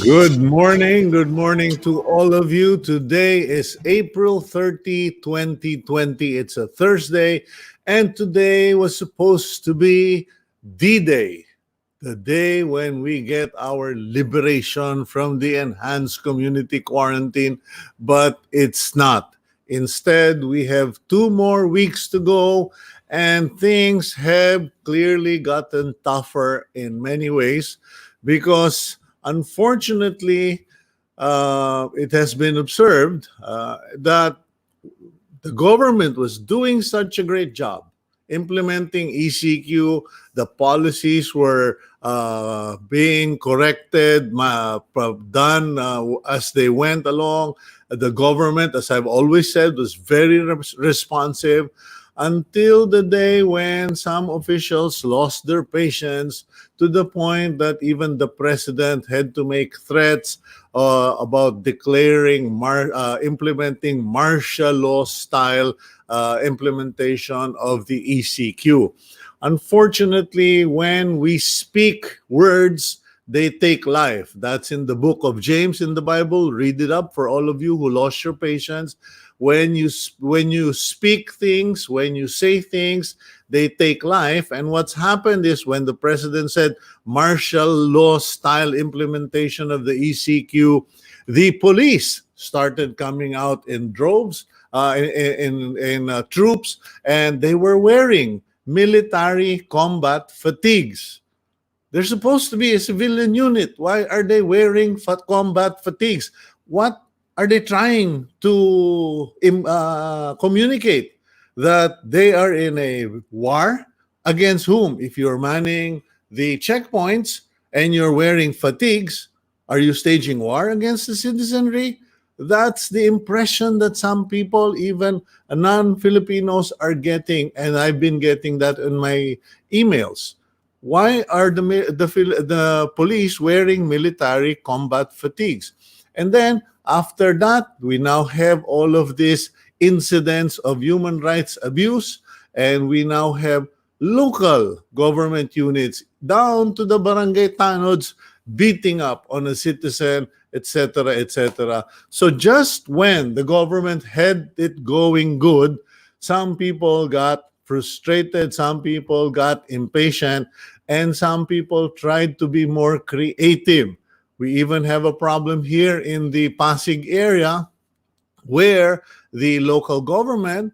Good morning. Good morning to all of you. Today is April 30, 2020. It's a Thursday, and today was supposed to be D-Day, the day when we get our liberation from the enhanced community quarantine, but it's not. Instead, we have 2 more weeks to go, and things have clearly gotten tougher in many ways because unfortunately, it has been observed that the government was doing such a great job implementing ECQ. The policies were being corrected, done as they went along. The government, as I've always said, was very responsive until the day when some officials lost their patience to the point that even the president had to make threats about declaring, implementing martial law style implementation of the ECQ. Unfortunately, when we speak words they take life. That's in the book of James in the Bible. Read it up for all of you who lost your patience. When you speak things, when you say things, they take life. And what's happened is when the president said martial law style implementation of the ECQ, the police started coming out in droves, in troops, and they were wearing military combat fatigues. They're supposed to be a civilian unit. Why are they wearing combat fatigues? What are they trying to communicate? That they are in a war against whom? If you're manning the checkpoints and you're wearing fatigues, are you staging war against the citizenry? That's the impression that some people, even non-Filipinos, are getting, and I've been getting that in my emails. Why are the police wearing military combat fatigues? And then after that, we now have all of these incidents of human rights abuse, and we now have local government units down to the barangay tanods beating up on a citizen, etc., etc. So just when the government had it going good, some people got frustrated, some people got impatient, and some people tried to be more creative. We even have a problem here in the Pasig area where the local government,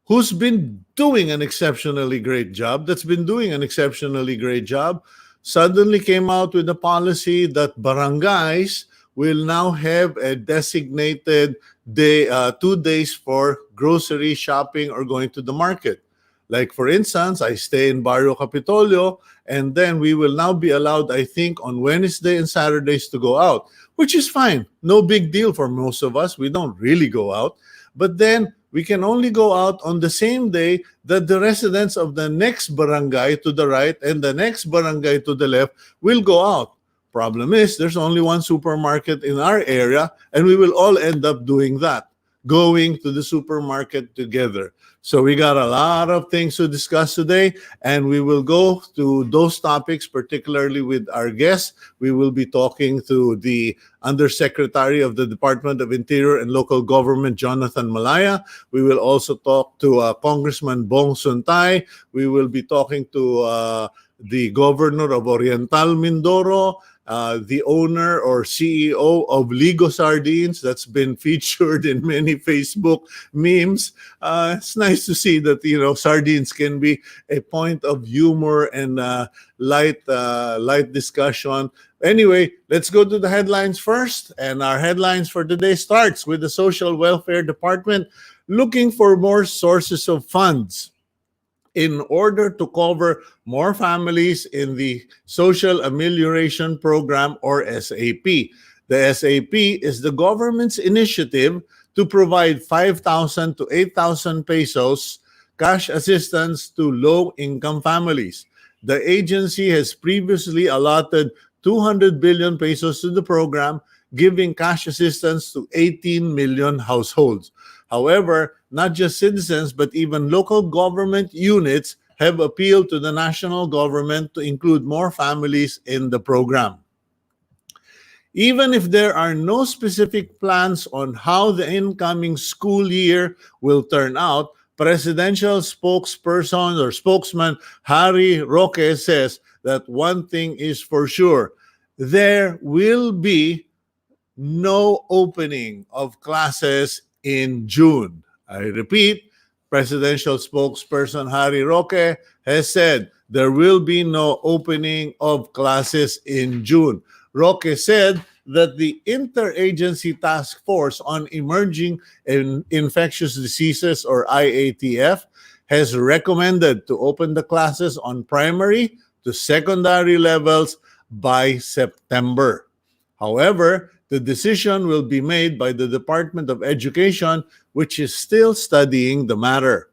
who's been doing an exceptionally great job, that's been doing an exceptionally great job, suddenly came out with a policy that barangays will now have a designated day, 2 days for grocery shopping or going to the market. Like, for instance, I stay in Barrio Capitolio, and then we will now be allowed, I think, on Wednesday and Saturdays to go out, which is fine. No big deal for most of us. We don't really go out. But then we can only go out on the same day that the residents of the next barangay to the right and the next barangay to the left will go out. Problem is, there's only one supermarket in our area, and we will all end up doing that, going to the supermarket together. So we got a lot of things to discuss today, and we will go to those topics, particularly with our guests. We will be talking to the Undersecretary of the Department of Interior and Local Government, Jonathan Malaya. We will also talk to Congressman Bong Suntay. We will be talking to the Governor of Oriental, Mindoro, the owner or CEO of Ligo Sardines, that's been featured in many Facebook memes. It's nice to see that, sardines can be a point of humor and light discussion. Anyway, let's go to the headlines first. And our headlines for today starts with the Social Welfare Department looking for more sources of funds in order to cover more families in the Social Amelioration Program, or SAP. The SAP is the government's initiative to provide 5,000 to 8,000 pesos cash assistance to low-income families. The agency has previously allotted 200 billion pesos to the program, giving cash assistance to 18 million households. However, not just citizens, but even local government units have appealed to the national government to include more families in the program. Even if there are no specific plans on how the incoming school year will turn out, presidential spokesperson or spokesman Harry Roque says that one thing is for sure: there will be no opening of classes in June. I repeat, presidential spokesperson Harry Roque has said there will be no opening of classes in June. Roque said that the Interagency Task Force on Emerging Infectious Diseases, or IATF, has recommended to open the classes on primary to secondary levels by September. However, the decision will be made by the Department of Education, which is still studying the matter.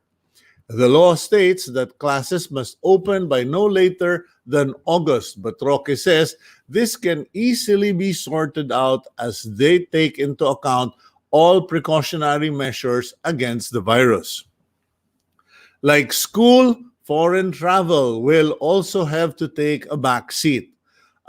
The law states that classes must open by no later than August, but Roque says this can easily be sorted out as they take into account all precautionary measures against the virus. Like school, foreign travel will also have to take a back seat.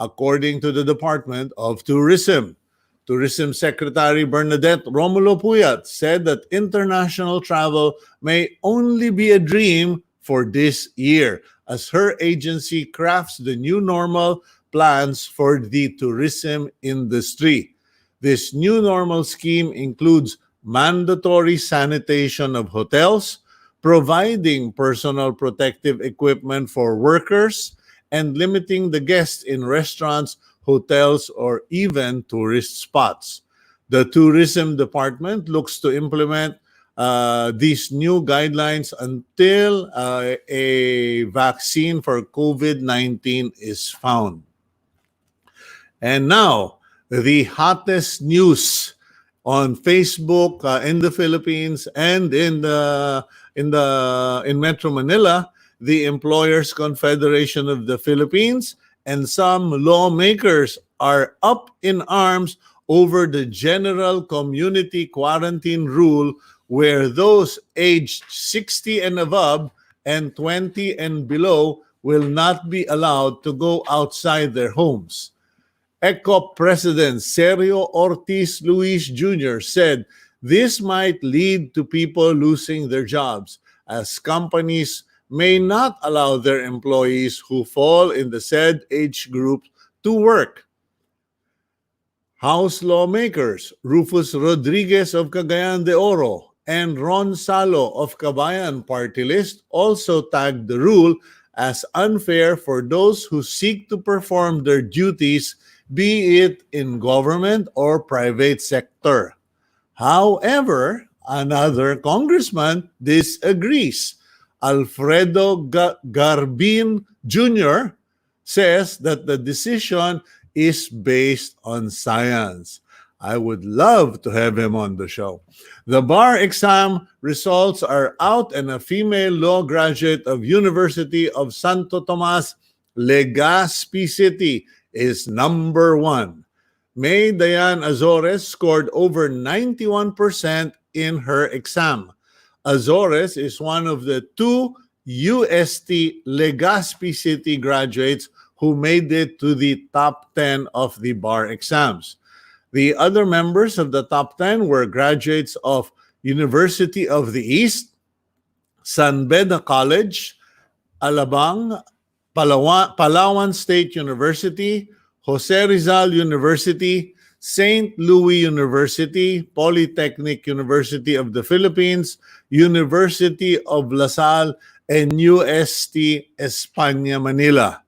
according to the Department of Tourism. Tourism Secretary Bernadette Romulo Puyat said that international travel may only be a dream for this year as her agency crafts the new normal plans for the tourism industry. This new normal scheme includes mandatory sanitation of hotels, providing personal protective equipment for workers, and limiting the guests in restaurants, hotels, or even tourist spots. The tourism department looks to implement these new guidelines until a vaccine for COVID-19 is found. And now, the hottest news on Facebook in the Philippines and in Metro Manila, the Employers Confederation of the Philippines and some lawmakers are up in arms over the general community quarantine rule where those aged 60 and above and 20 and below will not be allowed to go outside their homes. ECOP President Sergio Ortiz Luis Jr. said this might lead to people losing their jobs as companies may not allow their employees who fall in the said age group to work. House lawmakers Rufus Rodriguez of Cagayan de Oro and Ron Salo of Kabayan Party List also tagged the rule as unfair for those who seek to perform their duties, be it in government or private sector. However, another congressman disagrees. Alfredo Garbin Jr. says that the decision is based on science. I would love to have him on the show. The bar exam results are out and a female law graduate of University of Santo Tomas, Legazpi City is number one. May Dayan Azores scored over 91% in her exam. Azores is one of the two UST Legazpi City graduates who made it to the top 10 of the bar exams. The other members of the top 10 were graduates of University of the East, San Beda College, Alabang, Palawan State University, Jose Rizal University, St. Louis University, Polytechnic University of the Philippines, University of La Salle, and UST España Manila.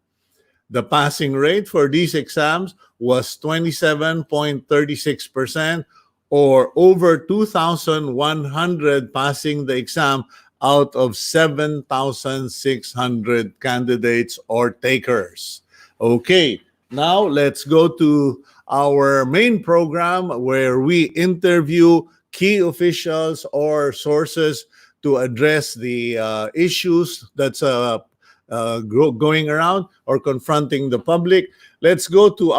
The passing rate for these exams was 27.36% or over 2,100 passing the exam out of 7,600 candidates or takers. Okay, now let's go to our main program where we interview key officials or sources to address the issues that's going around or confronting the public. Let's go to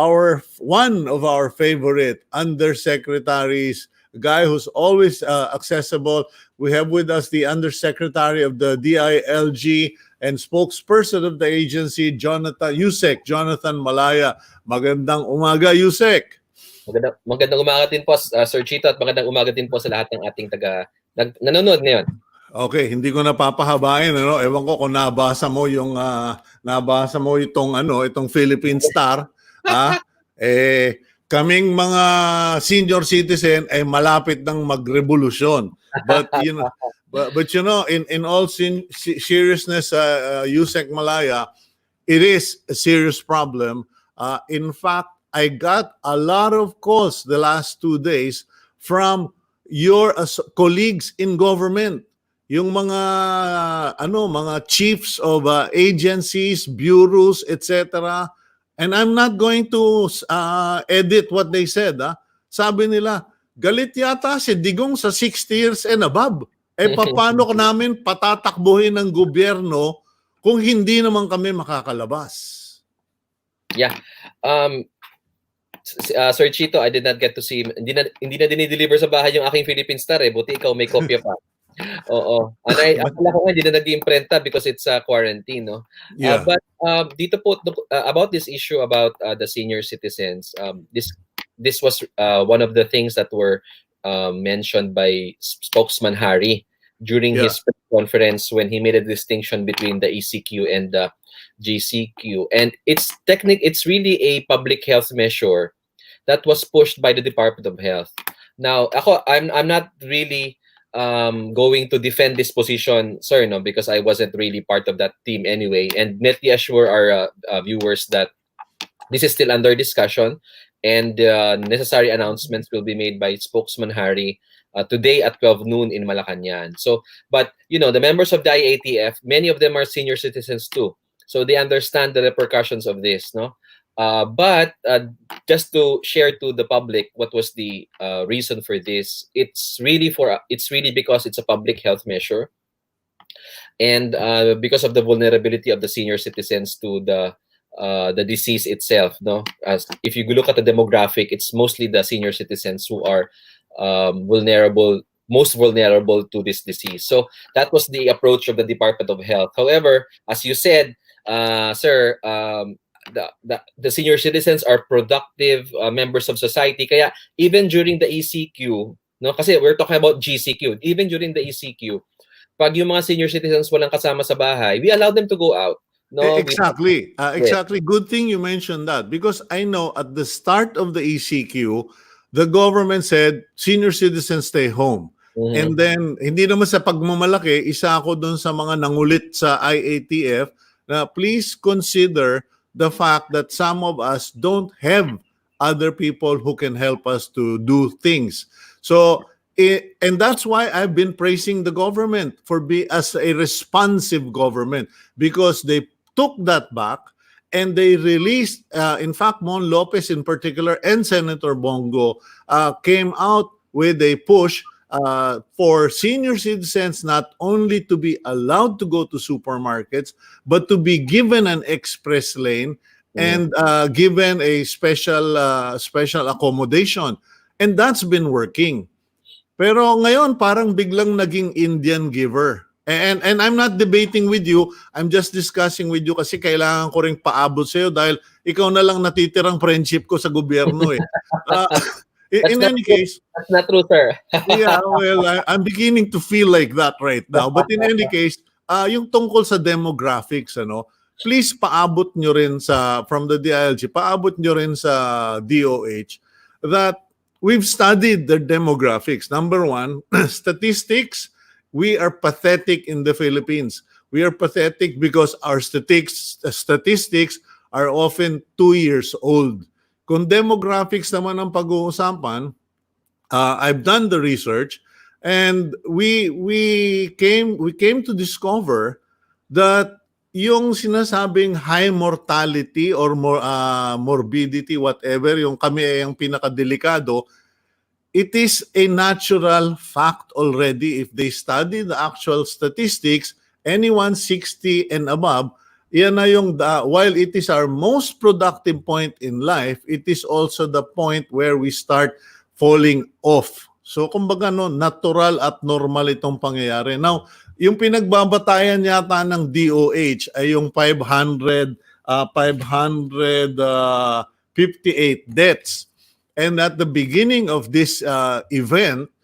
one of our favorite undersecretaries, a guy who's always accessible. We have with us the Undersecretary of the DILG and spokesperson of the agency, Usec, Jonathan Malaya. Magandang umaga, Usec. Magandang umaga din po, Sir Chito, at magandang umaga din po sa lahat ng ating nanonood ngayon. Okay, hindi ko napapahabain, ano. Ewan ko kung nabasa mo itong Philippine Star, kaming mga senior citizen ay malapit ng magrevolusyon. But you know, in all seriousness, Usec Malaya, it is a serious problem. In fact, I got a lot of calls the last 2 days from your colleagues in government. Yung mga chiefs of agencies, bureaus, etc. And I'm not going to edit what they said. Sabi nila, galit yata si Digong sa 60 years and above. Paano namin patatakbuhin ng gobyerno kung hindi naman kami makakalabas? Yeah. Sir Chito, I did not get to see, hindi na dinideliver sa bahay yung aking Philippine Star. Buti ikaw may kopya pa. Oo. But Akala ko nga hindi na nag-iimprenta because it's quarantine, no? yeah, But dito po about this issue about the senior citizens, this was one of the things that were mentioned by spokesman Harry during yeah, his press conference when he made a distinction between the ECQ and the GCQ, and it's really a public health measure that was pushed by the Department of Health. Now, I'm not really going to defend this position, sir, no, because I wasn't really part of that team anyway. And let me assure our viewers that this is still under discussion, and necessary announcements will be made by spokesman Harry today at 12 noon in Malacanang. So, but the members of the IATF, many of them are senior citizens too, so they understand the repercussions of this, no. But just to share to the public what was the reason for this, it's really because it's a public health measure, and because of the vulnerability of the senior citizens to the disease itself, no. As if you look at the demographic, it's mostly the senior citizens who are most vulnerable to this disease. So that was the approach of the Department of Health. However, as you said, sir, the senior citizens are productive members of society. Kaya even during the ECQ, no, kasi we're talking about GCQ, even during the ECQ, pag yung mga senior citizens walang kasama sa bahay, we allow them to go out. No, exactly. yes. Exactly. Good thing you mentioned that because I know at the start of the ECQ, the government said senior citizens stay home. And Mhm. then, hindi naman sa pagmamalaki, isa ako doon sa mga nangulit sa IATF na please consider the fact that some of us don't have other people who can help us to do things. So, and that's why I've been praising the government for as a responsive government because they took that back and they released, in fact, Mon Lopez in particular and Senator Bongo came out with a push for senior citizens not only to be allowed to go to supermarkets, but to be given an express lane Mhm. and given a special accommodation. And that's been working. Pero ngayon parang biglang naging Indian giver. And I'm not debating with you, I'm just discussing with you kasi kailangan ko ring paabot sa'yo dahil ikaw na lang natitirang friendship ko sa gobyerno eh. Uh, That's in not any true. case, That's not true, sir. yeah, well, I'm beginning to feel like that right now. But in any case, yung tungkol sa demographics, please paabot nyo rin from the DILG, paabot nyo rin sa DOH that we've studied the demographics. Number one, statistics, we are pathetic in the Philippines. We are pathetic because our statistics are often 2 years old. Kung demographics naman ang pag-uusapan, I've done the research, and we came to discover that yung sinasabing high mortality or morbidity, whatever, yung kami ay ang pinakadelikado, it is a natural fact already. If they study the actual statistics, anyone 60 and above, yan na yung, while it is our most productive point in life, it is also the point where we start falling off. So kumbaga natural at normal itong pangyayari. Now, yung pinagbabatayan yata ng DOH ay yung 558 deaths. And at the beginning of this event,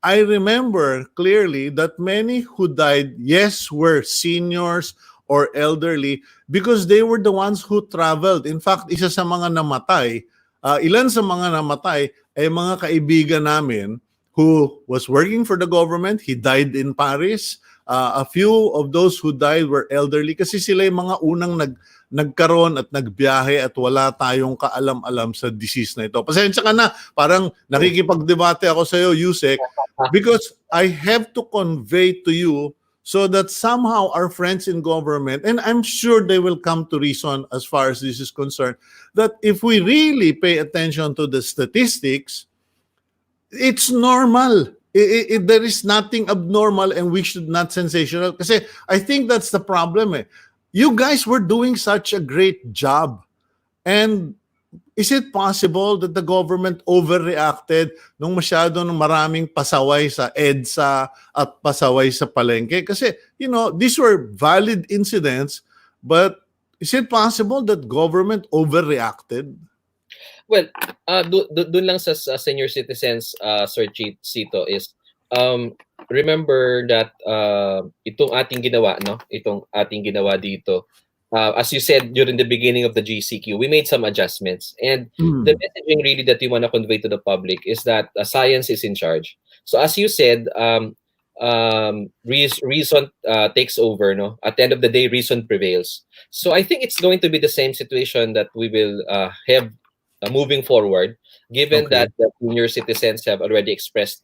I remember clearly that many who died, yes, were seniors or elderly because they were the ones who traveled. In fact, isa sa mga namatay, ilan sa mga namatay ay mga kaibigan namin who was working for the government. He died in Paris. A few of those who died were elderly kasi sila yung mga unang nagkaroon at nagbiyahe at wala tayong kaalam-alam sa disease na ito. Pasensya ka na, parang nakikipagdebate ako sa iyo, Usec, because I have to convey to you so that somehow our friends in government, and I'm sure they will come to reason as far as this is concerned, that if we really pay attention to the statistics, it's normal. There is nothing abnormal and we should not sensational. Kasi I think that's the problem. You guys were doing such a great job. And is it possible that the government overreacted nung masyado ng maraming pasaway sa EDSA at pasaway sa palengke? Kasi, these were valid incidents, but is it possible that government overreacted? Well, dun lang sa senior citizens, Sir Cito, is remember that itong ating ginawa, no? Itong ating ginawa dito. As you said during the beginning of the GCQ, we made some adjustments. And the messaging really that we want to convey to the public is that science is in charge. So as you said, reason takes over, no? At the end of the day, reason prevails. So I think it's going to be the same situation that we will have moving forward, given Okay. that the senior citizens have already expressed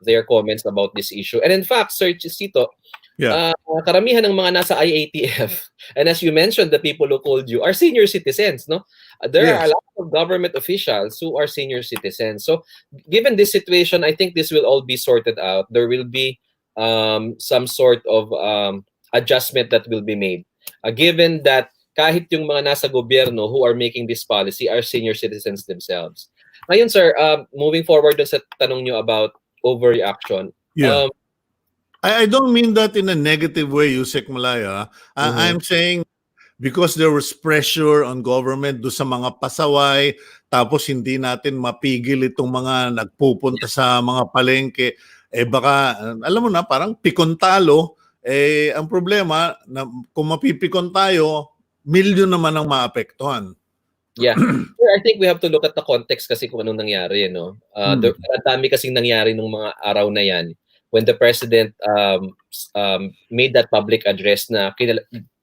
their comments about this issue. And in fact, Sir Cito, Yeah. karamihan ng mga nasa IATF, and as you mentioned, the people who called you are senior citizens, no? There are a Yes. lot of government officials who are senior citizens. So, given this situation, I think this will all be sorted out. There will be some sort of adjustment that will be made. Given that kahit yung mga nasa gobyerno who are making this policy are senior citizens themselves. Ngayon, sir, moving forward dun sa tanong nyo about overreaction, Yeah. I don't mean that in a negative way, Usec Malaya. I'm saying because there was pressure on government do sa mga pasaway, tapos hindi natin mapigil itong mga nagpupunta sa mga palengke, baka, alam mo na, parang pikon talo, ang problema, na, kung mapipikon tayo, milyon naman ang maapektuhan. Yeah. I think we have to look at the context kasi kung anong nangyari, no? Ang dami kasing nangyari nung mga araw na yan when the president made that public address na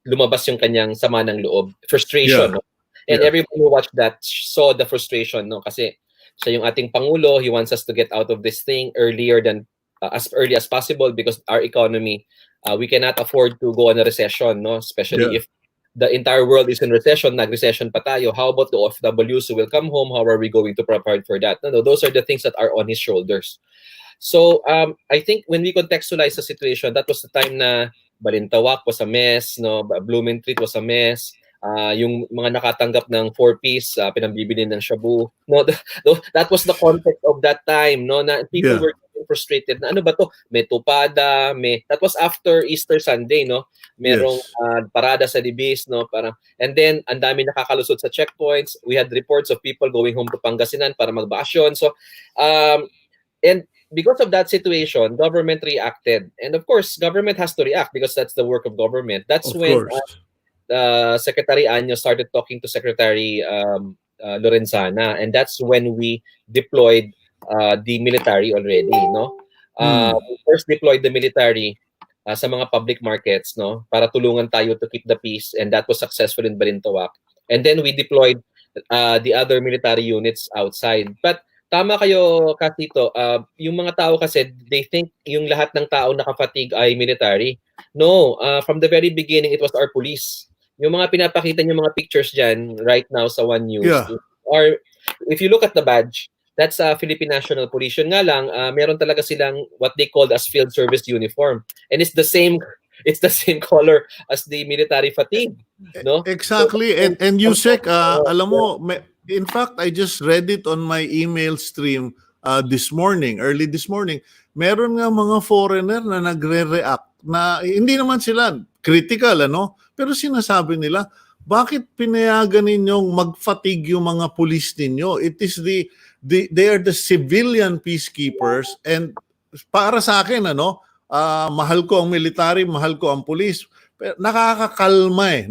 lumabas yung kanyang sama ng loob, frustration, no? And everyone who watched that saw the frustration, no? Kasi siya yung ating Pangulo, he wants us to get out of this thing earlier than as early as possible because our economy, we cannot afford to go on a recession, no? Especially if the entire world is in recession, nag-recession pa tayo. How about the OFWs who will come home? How are we going to provide for that? No, those are the things that are on his shoulders. So I think when we contextualize the situation, that was the time na Balintawak was a mess, no? Blumentritt was a mess. Yung mga nakatanggap ng 4-piece, pinambibili ng shabu. No, that was the context of that time, no? Na people were frustrated na ano ba to? May tupada, that was after Easter Sunday, no? Merong parada sa Libis, no? Parang, and then ang dami nakakalusot sa checkpoints. We had reports of people going home to Pangasinan para magbakasyon. So and because of that situation, government reacted. And of course, government has to react because that's the work of government. That's when Secretary Anyo started talking to Secretary Lorenzana, and that's when we deployed the military already, no? We first deployed the military sa mga public markets, no? Para tulungan tayo to keep the peace, and that was successful in Balintawak. And then we deployed the other military units outside. But tama kayo, Katito, yung mga tao kasi, they think yung lahat ng tao naka-fatigue ay military. No, from the very beginning, it was our police. Yung mga pinapakita niyo mga pictures dyan right now sa One News, or if you look at the badge, that's Philippine National Police. Yun nga lang, meron talaga silang what they called as field service uniform. And it's the same color as the military fatigue. No? Exactly. And Usec, alam mo, in fact, I just read it on my email stream early this morning. Meron nga mga foreigner na nagre-react na hindi naman sila critical, pero sinasabi nila, bakit pinayagan ninyong mag-fatigue yung mga pulis ninyo? It is they are the civilian peacekeepers, and para sa akin, mahal ko ang military, mahal ko ang pulis. Nakakakalma.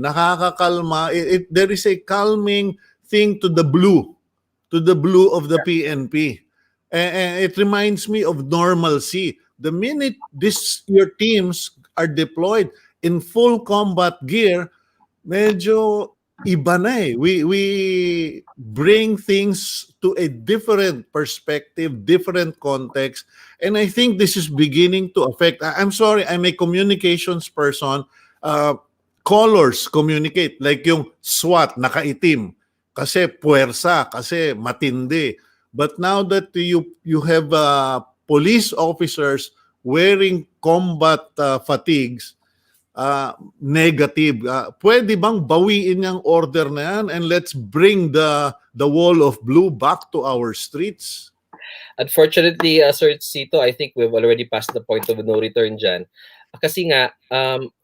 There is a calming thing to the blue of the PNP. And it reminds me of normalcy. The minute your teams are deployed in full combat gear, medyo iba na. We bring things to a different perspective, different context, and I think this is beginning to affect. I'm sorry, I'm a communications person. Colors communicate, like yung SWAT, nakaitim. Kasi puwersa, kasi matindi. But now that you have police officers wearing combat fatigues, negative. Pwede bang bawiin yung order na yan and let's bring the wall of blue back to our streets? Unfortunately, Sir Cito, I think we've already passed the point of no return dyan. Kasi nga,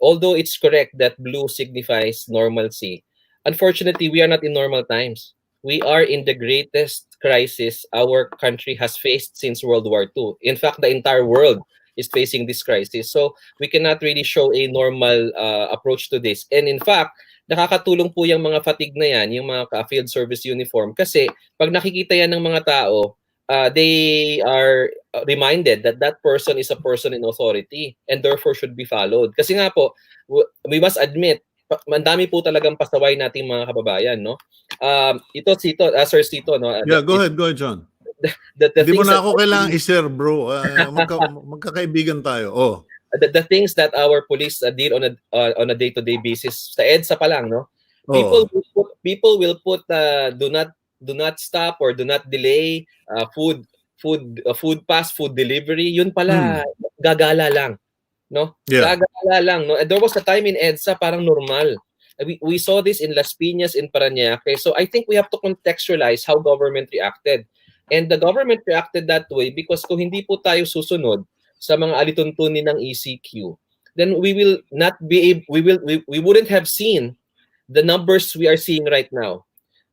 although it's correct that blue signifies normalcy, unfortunately, we are not in normal times. We are in the greatest crisis our country has faced since World War II. In fact, the entire world is facing this crisis. So we cannot really show a normal approach to this. And in fact, nakakatulong po yung mga fatigue na yan, yung mga field service uniform. Kasi pag nakikita yan ng mga tao, they are reminded that that person is a person in authority and therefore should be followed. Kasi nga po, we must admit, ang dami po talagang pasaway nating mga kababayan, no? Ito, Sir Cito, no? Yeah, go ahead, John. Hindi mo na ako kailangan i-share, bro. Magkakaibigan tayo. Oh. The things that our police deal on a day-to-day basis, sa EDSA pa lang, no? Oh. People will put do not stop or do not delay food pass, food delivery. Yun pala, gagala lang, no? Yeah. Gagala lang, no? And there was a time in EDSA parang normal. We saw this in Las Piñas, in Parañaque. So I think we have to contextualize how government reacted. And the government reacted that way because kung hindi po tayo susunod sa mga alituntunin ng ECQ, then we will not be able, we wouldn't have seen the numbers we are seeing right now.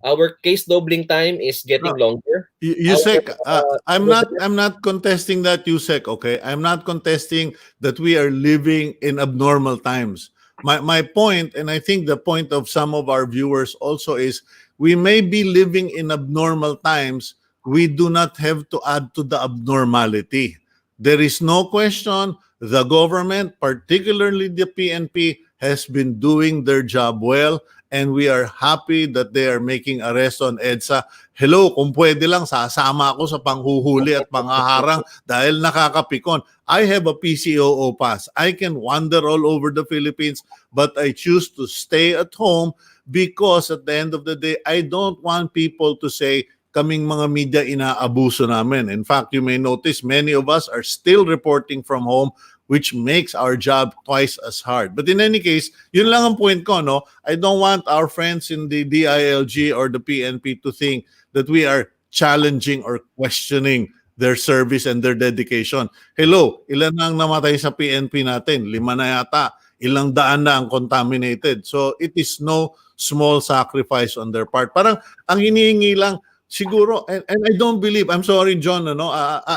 Our case doubling time is getting longer. Usec, I'm not contesting that, Usec, okay? I'm not contesting that we are living in abnormal times. My point, and I think the point of some of our viewers also, is we may be living in abnormal times. We do not have to add to the abnormality. There is no question the government, particularly the PNP, has been doing their job well, and we are happy that they are making arrest on EDSA. Hello, kung pwede lang, sasama ako sa panghuhuli at panghaharang dahil nakakapikon. I have a PCOO pass. I can wander all over the Philippines, but I choose to stay at home because at the end of the day, I don't want people to say, kaming mga media inaabuso namin. In fact, you may notice many of us are still reporting from home, which makes our job twice as hard. But in any case, yun lang ang point ko, no? I don't want our friends in the DILG or the PNP to think that we are challenging or questioning their service and their dedication. Hello, ilan na ang namatay sa PNP natin? 5 na yata. Ilang daan na ang contaminated. So it is no small sacrifice on their part. Parang ang hinihingi lang, siguro, and I don't believe, I'm sorry, John, no?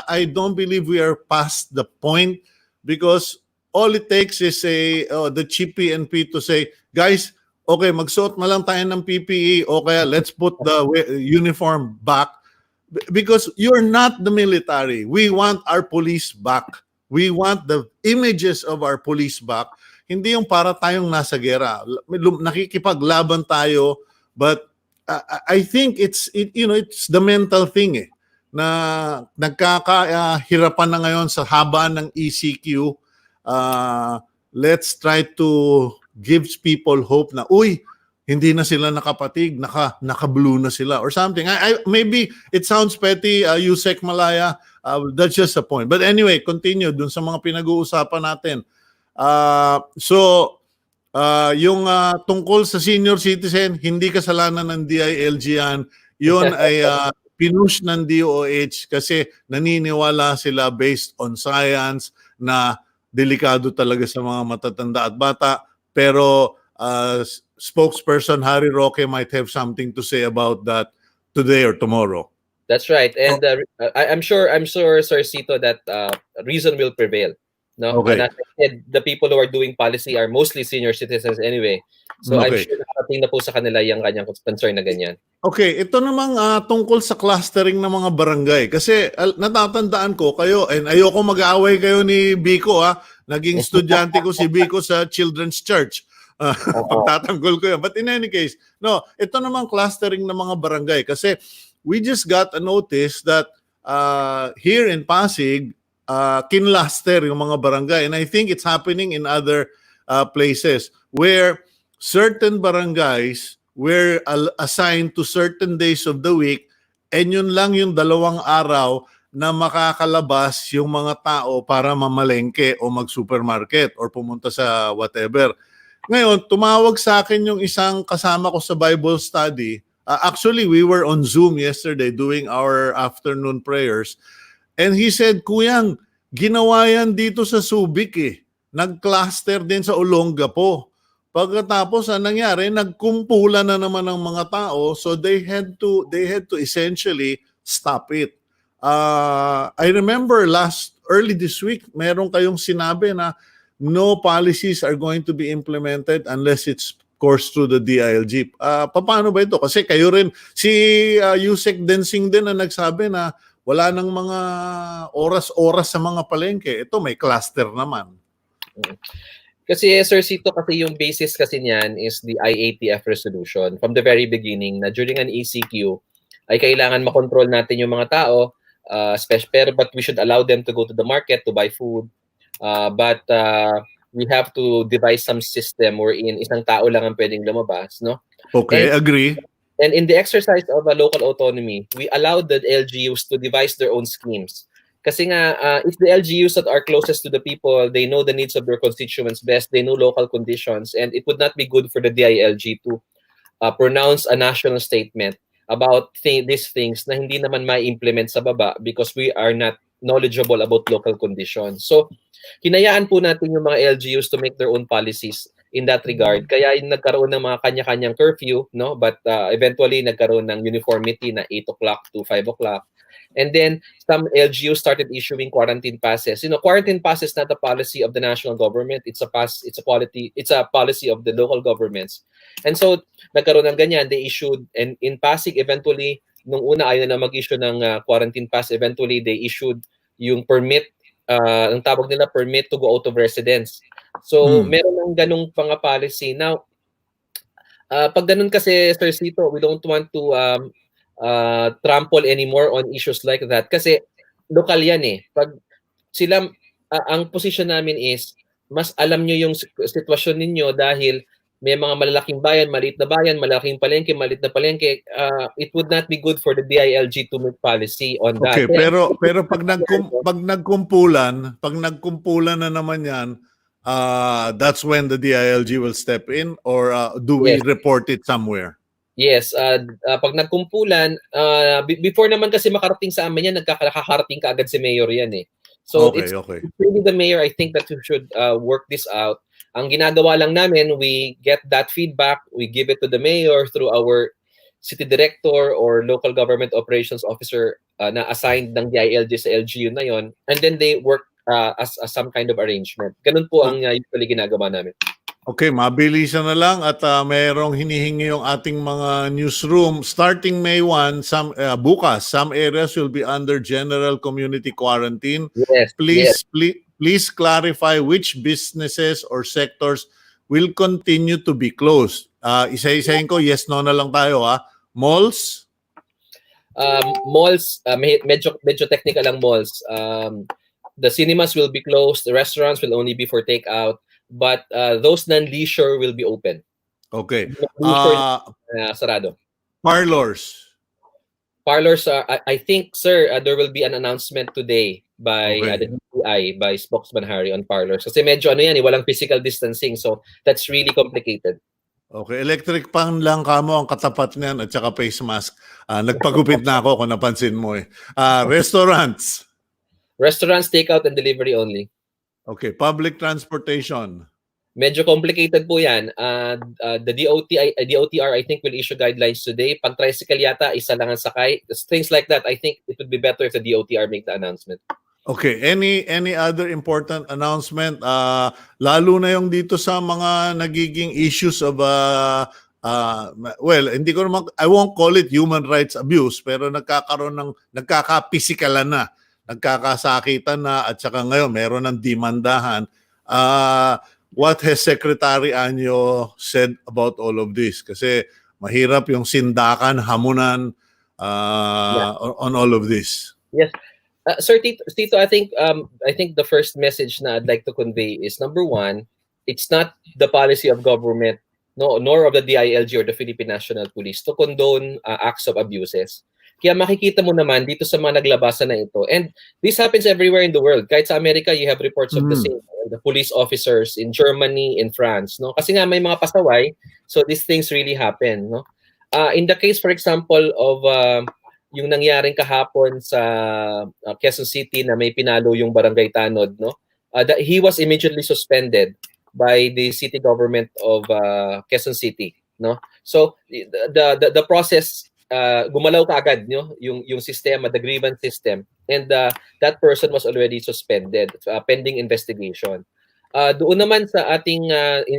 I don't believe we are past the point because all it takes is the chief PNP to say, guys, okay, magsuot na lang tayo ng PPE o kaya let's put the uniform back because you're not the military. We want our police back. We want the images of our police back. Hindi yung para tayong nasa gera. Nakikipaglaban tayo, but I think it's the mental thing na nagkakahirapan na ngayon sa haba ng ECQ. Let's try to give people hope na hindi na sila nakapatig, naka-blue na sila or something. Maybe it sounds petty, Usec Malaya, that's just a point. But anyway, continue dun sa mga pinag-uusapan natin. Yung tungkol sa senior citizen, hindi kasalanan ng DILG yan. Yun ay pinush ng DOH kasi naniniwala sila based on science na delikado talaga sa mga matatanda at bata. Pero spokesperson Harry Roque might have something to say about that today or tomorrow. That's right. And I'm sure, Sir Cito, that reason will prevail. No, okay. And as I said, the people who are doing policy are mostly senior citizens anyway. So I'm sure nakarating na po sa kanila yung kanyang concern na ganyan. Okay, ito namang tungkol sa clustering ng mga barangay. Kasi natatandaan ko kayo, and ayoko mag-aaway kayo ni Biko Naging estudyante ko si Biko sa Children's Church. Pagtatanggol ko yan. But in any case, no, ito namang clustering ng mga barangay. Kasi we just got a notice that here in Pasig, kinlaster yung mga barangay. And I think it's happening in other places where certain barangays were assigned to certain days of the week and yun lang yung 2 araw na makakalabas yung mga tao para mamalengke o mag-supermarket or pumunta sa whatever. Ngayon, tumawag sa akin yung isang kasama ko sa Bible study. Actually, we were on Zoom yesterday doing our afternoon prayers. And he said, Kuyang, ginawa yan dito sa Subic eh. Nag-cluster din sa Olongapo. Pagkatapos, ang nangyari, nagkumpulan na naman ng mga tao, so they had to essentially stop it. I remember early this week, meron kayong sinabi na no policies are going to be implemented unless it's course through the DILG. Paano ba ito? Kasi kayo rin, si Usec Densing din na nagsabi na wala nang mga oras-oras sa mga palengke. Ito may cluster naman. Kasi Sir Sito, kasi yung basis kasi niyan is the IATF resolution from the very beginning na during an ECQ ay kailangan makontrol natin yung mga tao, but we should allow them to go to the market to buy food. But we have to devise some system wherein isang tao lang ang pwedeng lumabas, no? Okay, agree. And in the exercise of a local autonomy, we allowed the LGUs to devise their own schemes. Kasi nga, if the LGUs that are closest to the people, they know the needs of their constituents best, they know local conditions, and it would not be good for the DILG to pronounce a national statement about these things na hindi naman ma-implement sa baba because we are not knowledgeable about local conditions. So, hinayaan po natin yung mga LGUs to make their own policies in that regard. Kaya nagkaroon ng mga kanya-kanyang curfew, no? But eventually, nagkaroon ng uniformity na 8 o'clock to 5 o'clock. And then some LGUs started issuing quarantine passes. You know, quarantine pass is not a policy of the national government. It's a policy of the local governments. And so nagkaroon ng ganyan. They issued, and in Pasig eventually, nung una ayaw na mag-issue ng quarantine pass, eventually they issued yung permit, ang tawag nila permit to go out of residence. So meron ng ganung pang policy. Now, pag ganun kasi, Sir Sito, we don't want to trample anymore on issues like that kasi lokal yan eh. Pag sila, ang position namin is mas alam nyo yung sitwasyon ninyo dahil may mga malalaking bayan, maliit na bayan, malaking palengke, maliit na palengke. It would not be good for the DILG to make policy on that. Okay, pero pag nagkumpulan na naman yan, that's when the DILG will step in, or do we report it somewhere? Yes, pag nagkumpulan, before naman kasi makarating sa amin yan, nakakarating ka agad si Mayor yan eh. So it's really the Mayor, I think, that we should work this out. Ang ginagawa lang namin, we get that feedback, we give it to the Mayor through our city director or local government operations officer na assigned ng DILG sa LGU na yon, and then they work as some kind of arrangement. Ganun po ang usually ginagawa namin. Okay, mabilisan na lang at mayroong hinihingi yung ating mga newsroom. Starting May 1, bukas, some areas will be under general community quarantine. Yes, Please clarify which businesses or sectors will continue to be closed. Isa-isahin ko, yes, no na lang tayo ha. Malls? Malls, medyo technical ang malls. The cinemas will be closed, the restaurants will only be for takeout. But those non-leisure will be open. Okay. Sarado. Parlors. Parlors are, I think, sir, there will be an announcement today by the DTI, by spokesman Harry on parlors. Kasi medyo walang physical distancing. So that's really complicated. Okay. Electric pan lang kamo ang katapat niyan at saka face mask. Nagpagupit na ako kung napansin mo eh. Restaurants. Restaurants, takeout and delivery only. Okay, public transportation. Medyo complicated po yan. The DOTR, I think, will issue guidelines today. Pag tricycle yata, isa lang ang sakay. Things like that, I think it would be better if the DOTR make the announcement. Okay, any other important announcement? Lalo na yung dito sa mga nagiging issues of well, hindi ko naman, I won't call it human rights abuse, pero nagkaka-pisikalan na. Nagkakasakitan na at saka ngayon meron ng demandahan. What has Secretary Anyo said about all of this? Kasi mahirap yung sindakan, hamunan on all of this. Yes. Sir Tito, I think the first message na I'd like to convey is, number one, it's not the policy of government, nor of the DILG or the Philippine National Police to condone acts of abuses. Kaya makikita mo naman dito sa mga naglabasan na ito. And this happens everywhere in the world. Kahit sa Amerika, you have reports of the Mm. same. The police officers in Germany, in France, no? Kasi nga may mga pasaway, so these things really happen, no? In the case, for example, of yung nangyaring kahapon sa Quezon City na may pinalo yung barangay Tanod, no? He was immediately suspended by the city government of Quezon City, no? So the process, gumalaw kaagad, no, yung sistema, the grievance system, and that person was already suspended pending investigation. Doon naman sa ating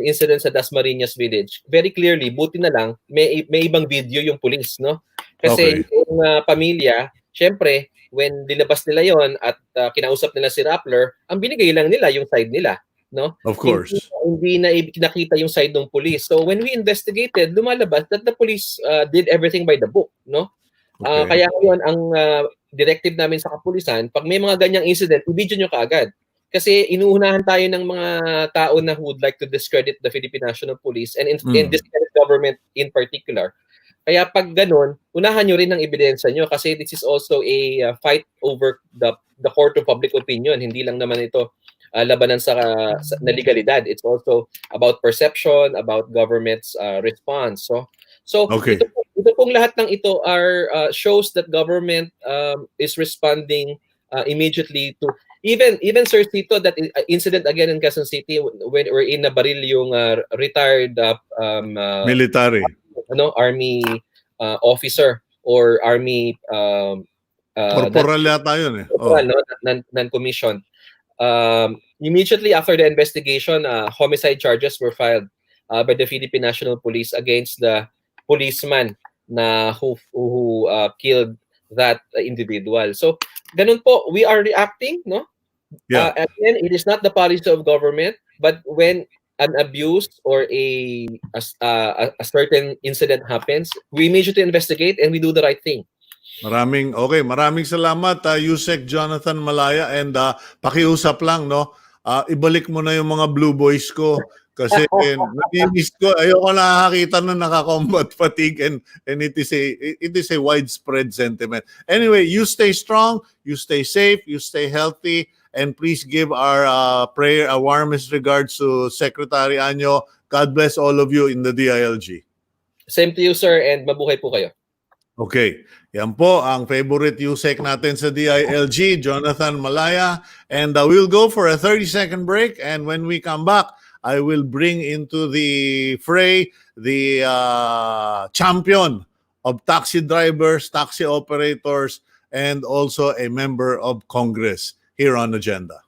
incident sa Dasmariñas Village, very clearly, buti na lang may ibang video yung police, no? Kasi Okay. yung pamilya, syempre, when dinabas nila yon at kinausap nila si Rappler, ang binigay lang nila yung side nila, no? Of Hindi, course. hindi na nakita yung side ng police. So when we investigated, lumalabas that the police did everything by the book, no? Okay. Kaya ngayon ang directive namin sa kapulisan, pag may mga ganyang incident, i-video nyo kaagad. Kasi inuunahan tayo ng mga tao na who would like to discredit the Philippine National Police and in this kind of government in particular. Kaya pag ganun, unahan nyo rin ang ebidensya nyo kasi this is also a fight over the court of public opinion. Hindi lang naman ito labanan na legalidad. It's also about perception, about government's response. So Okay. ito pong lahat ng ito are shows that government is responding immediately to even Sir Tito, that incident again in Quezon City when we're in nabaril yung retired Military. army officer or army Corporal yata yun eh. no, non-commissioned. Immediately after the investigation, homicide charges were filed by the Philippine National Police against the policeman na who killed that individual. So ganun po, we are reacting, no? Yeah. Again, it is not the policy of government, but when an abuse or a certain incident happens, we immediately investigate and we do the right thing. Maraming salamat Usec Jonathan Malaya, and pakiusap lang, no. Ibalik mo na yung mga blue boys ko kasi nami-miss ko. Ayoko nakakita na naka-combat fatigue, and it is a widespread sentiment. Anyway, you stay strong, you stay safe, you stay healthy, and please give our our warmest regards to Secretary Anyo. God bless all of you in the DILG. Same to you, sir, and mabuhay po kayo. Okay. Yan po ang favorite Usec natin sa DILG, Jonathan Malaya. And we'll go for a 30-second break. And when we come back, I will bring into the fray the champion of taxi drivers, taxi operators, and also a member of Congress here on Agenda.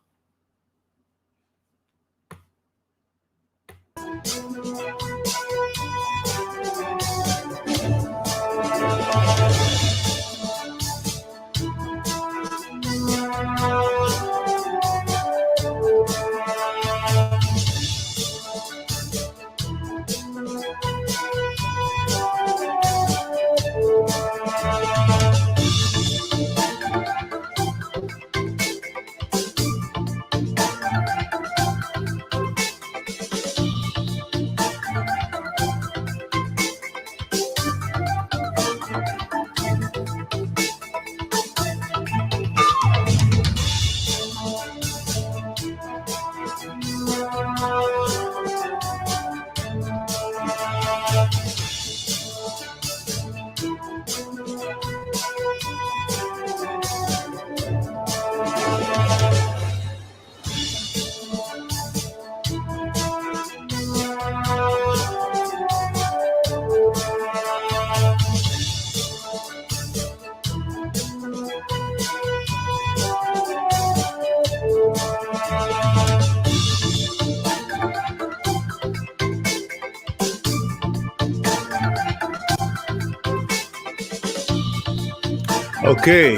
Okay.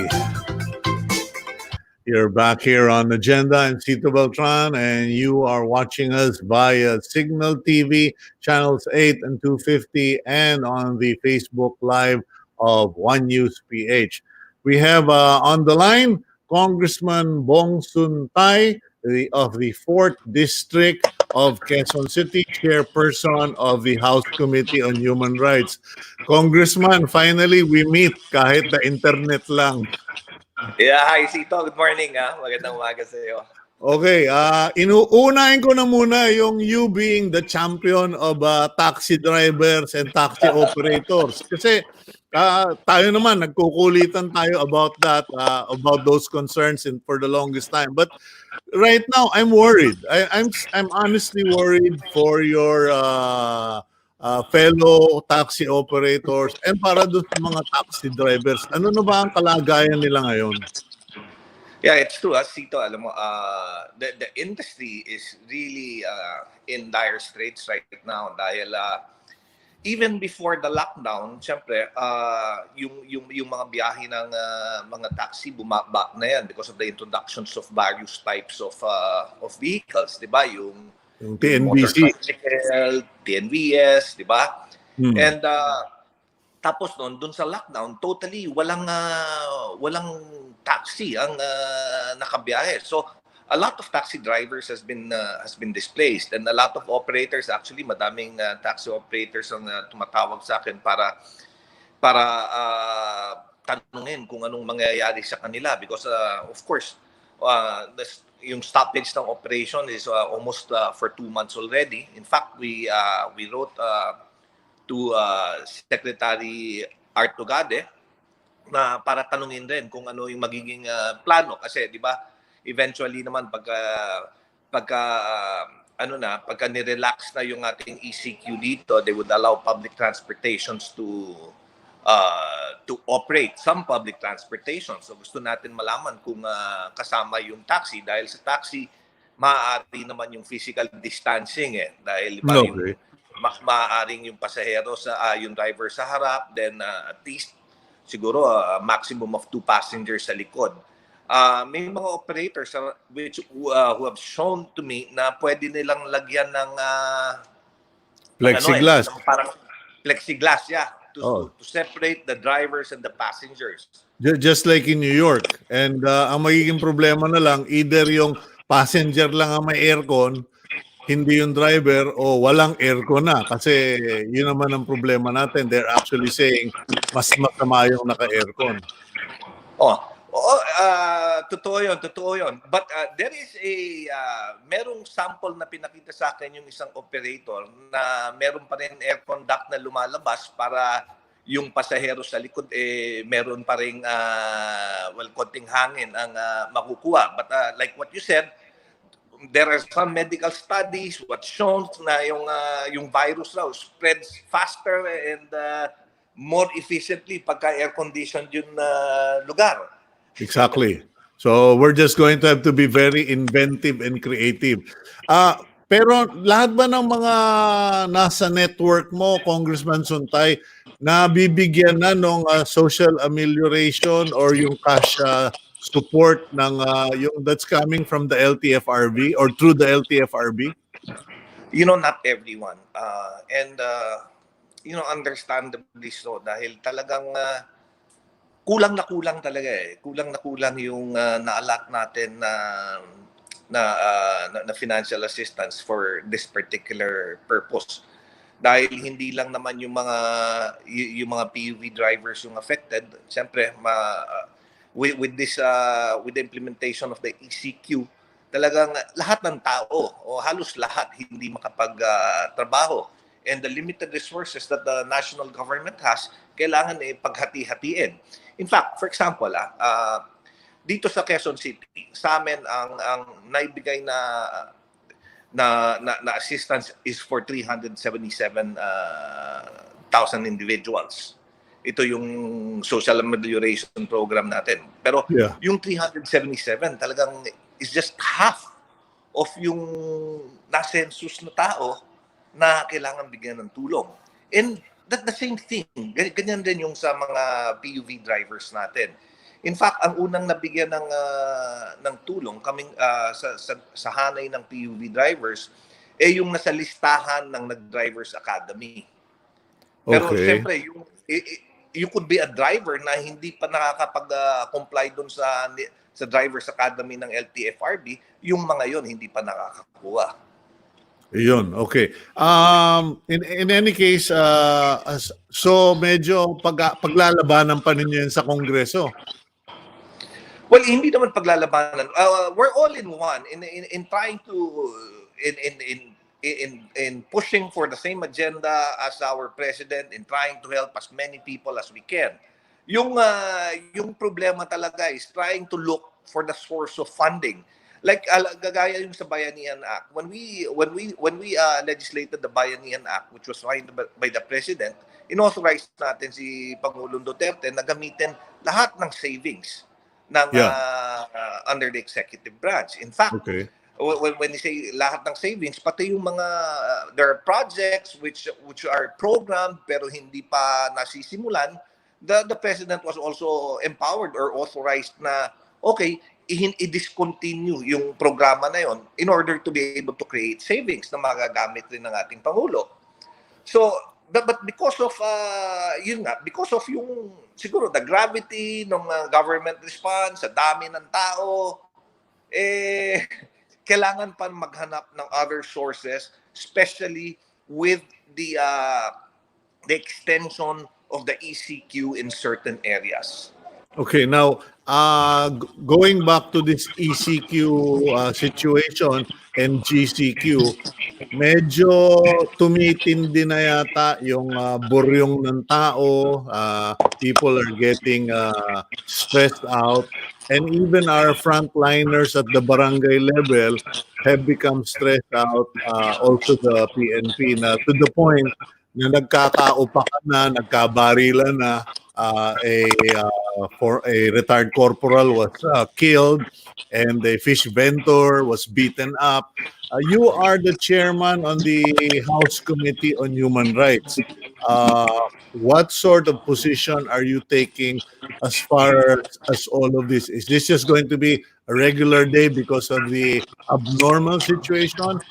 You're back here on Agenda and Cito Beltran, and you are watching us via Signal TV, channels 8 and 250, and on the Facebook Live of One News PH. We have on the line Congressman Bong Suntay, of the 4th District of Quezon City, chairperson of the House Committee on Human Rights. Congressman, finally we meet kahit na internet lang. Yeah, hi Sito. Good morning. Magandang umaga sa iyo. Okay, inuunahin ko na muna yung you being the champion of taxi drivers and taxi operators. Kasi tayo naman, nagkukulitan tayo about that, about those concerns and for the longest time. But right now, I'm worried. I'm honestly worried for your fellow taxi operators and para doon sa mga taxi drivers. Ano na ba ang kalagayan nila ngayon? Yeah, it's true. Sito, alam mo, the industry is really in dire straits right now dahil even before the lockdown, syempre, yung mga biyahe ng mga taxi bumaba na yan because of the introductions of various types of vehicles, di ba? Yung TNBC, motorcycle, TNVS, di ba? Hmm. And tapos doon sa lockdown, totally walang taxi ang nakabiyahe. So a lot of taxi drivers has been displaced, and a lot of operators, actually madaming taxi operators ang tumatawag sa akin para tanungin kung anong mangyayari sa kanila because of course yung stoppage ng operation is almost for 2 months already. In fact, we wrote to Secretary Art Tugade na para tanungin din kung ano yung magiging plano kasi 'di ba eventually naman pagka ni-relax na yung ating ECQ dito, they would allow public transportations to operate, some public transportation. So gusto natin malaman kung kasama yung taxi dahil sa taxi maaari naman yung physical distancing dahil diba yung maaaring yung pasahero yung driver sa harap, then at least siguro maximum of 2 passengers sa likod. May mga operators who have shown to me na pwede nilang lagyan ng plexiglass. Parang plexiglass, to separate the drivers and the passengers. Just like in New York. And ang magiging problema na lang, either yung passenger lang ang may aircon, hindi yung driver, o walang aircon na. Kasi yun naman ang problema natin. They're actually saying mas masama yung naka-aircon. Totoo yun. But there is merong sample na pinakita sa akin yung isang operator na meron pa rin aircon duct na lumalabas para yung pasahero sa likod meron pa rin konting hangin ang makukuha. But like what you said, there are some medical studies what shown na yung virus raw spreads faster and more efficiently pagka air-conditioned yung lugar. Exactly. So we're just going to have to be very inventive and creative. Pero lahat ba ng mga nasa network mo, Congressman Suntay, nabibigyan na ng social amelioration or yung cash support ng yung that's coming from the LTFRB or through the LTFRB? Not everyone. And understandably so dahil talagang kulang talaga Kulang yung na-allot natin na financial assistance for this particular purpose. Dahil hindi lang naman yung mga PUV drivers yung affected. Siyempre, with the implementation of the ECQ, talagang lahat ng tao o halos lahat hindi makapagtrabaho. And the limited resources that the national government has, kailangan paghati-hatiin. In fact, for example, dito sa Quezon City, sa amin ang naibigay na assistance is for 377,000 individuals. Ito yung social amelioration program natin. Pero yung 377 talagang is just half of yung na-census na tao na kailangan bigyan ng tulong. And that's the same thing. Ganyan din yung sa mga PUV drivers natin. In fact, ang unang nabigyan ng tulong kaming sa hanay ng PUV drivers yung nasa listahan ng Nag-Drivers Academy. Pero siyempre you could be a driver na hindi pa nakakapag-comply doon sa Drivers Academy ng LTFRB, yung mga yon hindi pa nakakakuha. Yun, okay. In any case, so medyo paglalabanan pa ninyo yun sa Kongreso. Well, hindi naman paglalabanan. We're all in one in trying to in pushing for the same agenda as our president, in trying to help as many people as we can. Yung problema talaga is trying to look for the source of funding. Like gagaya yung sa Bayanihan Act. When we legislated the Bayanihan Act, which was signed by the president, inauthorized natin si Pangulong Duterte na gamitin lahat ng savings ng under the executive branch. In fact, Okay. when you say lahat ng savings, pati yung mga there are projects which are programmed pero hindi pa nasisimulan, the president was also empowered or authorized na okay, i-discontinue yung programa na yon in order to be able to create savings na magagamit rin ng ating Pangulo. So, but because of because of yung siguro the gravity ng government response, sa dami ng tao, kailangan pa maghanap ng other sources, especially with the extension of the ECQ in certain areas. Okay, now going back to this ECQ situation and GCQ, medyo tumitindi na yata yung buryong ng tao. People are getting stressed out, and even our frontliners at the barangay level have become stressed out. Also the PNP na to the point na nagkakaupakan na, nagkabarilan na. For a retired corporal was killed, and a fish vendor was beaten up. You are the chairman on the House Committee on Human Rights. What sort of position are you taking as far as all of this? Is this just going to be a regular day because of the abnormal situation,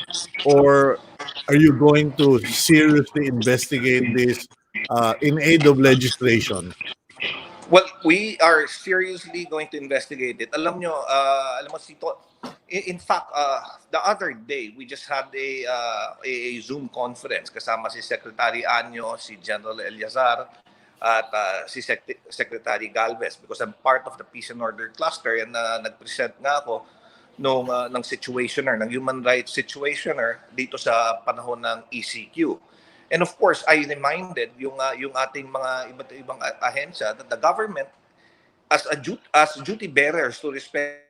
or are you going to seriously investigate this in aid of legislation? Well, we are seriously going to investigate it. Alam mo Sito, in fact, the other day we just had a Zoom conference kasama si Secretary Anyo, si General Eliazar, at si Secretary Galvez, because I'm part of the Peace and Order Cluster, and nag-present nga ako ng situationer, ng human rights situationer dito sa panahon ng ECQ. And of course, I reminded yung ating mga iba't ibang ahensya that the government, as duty bearers to respect,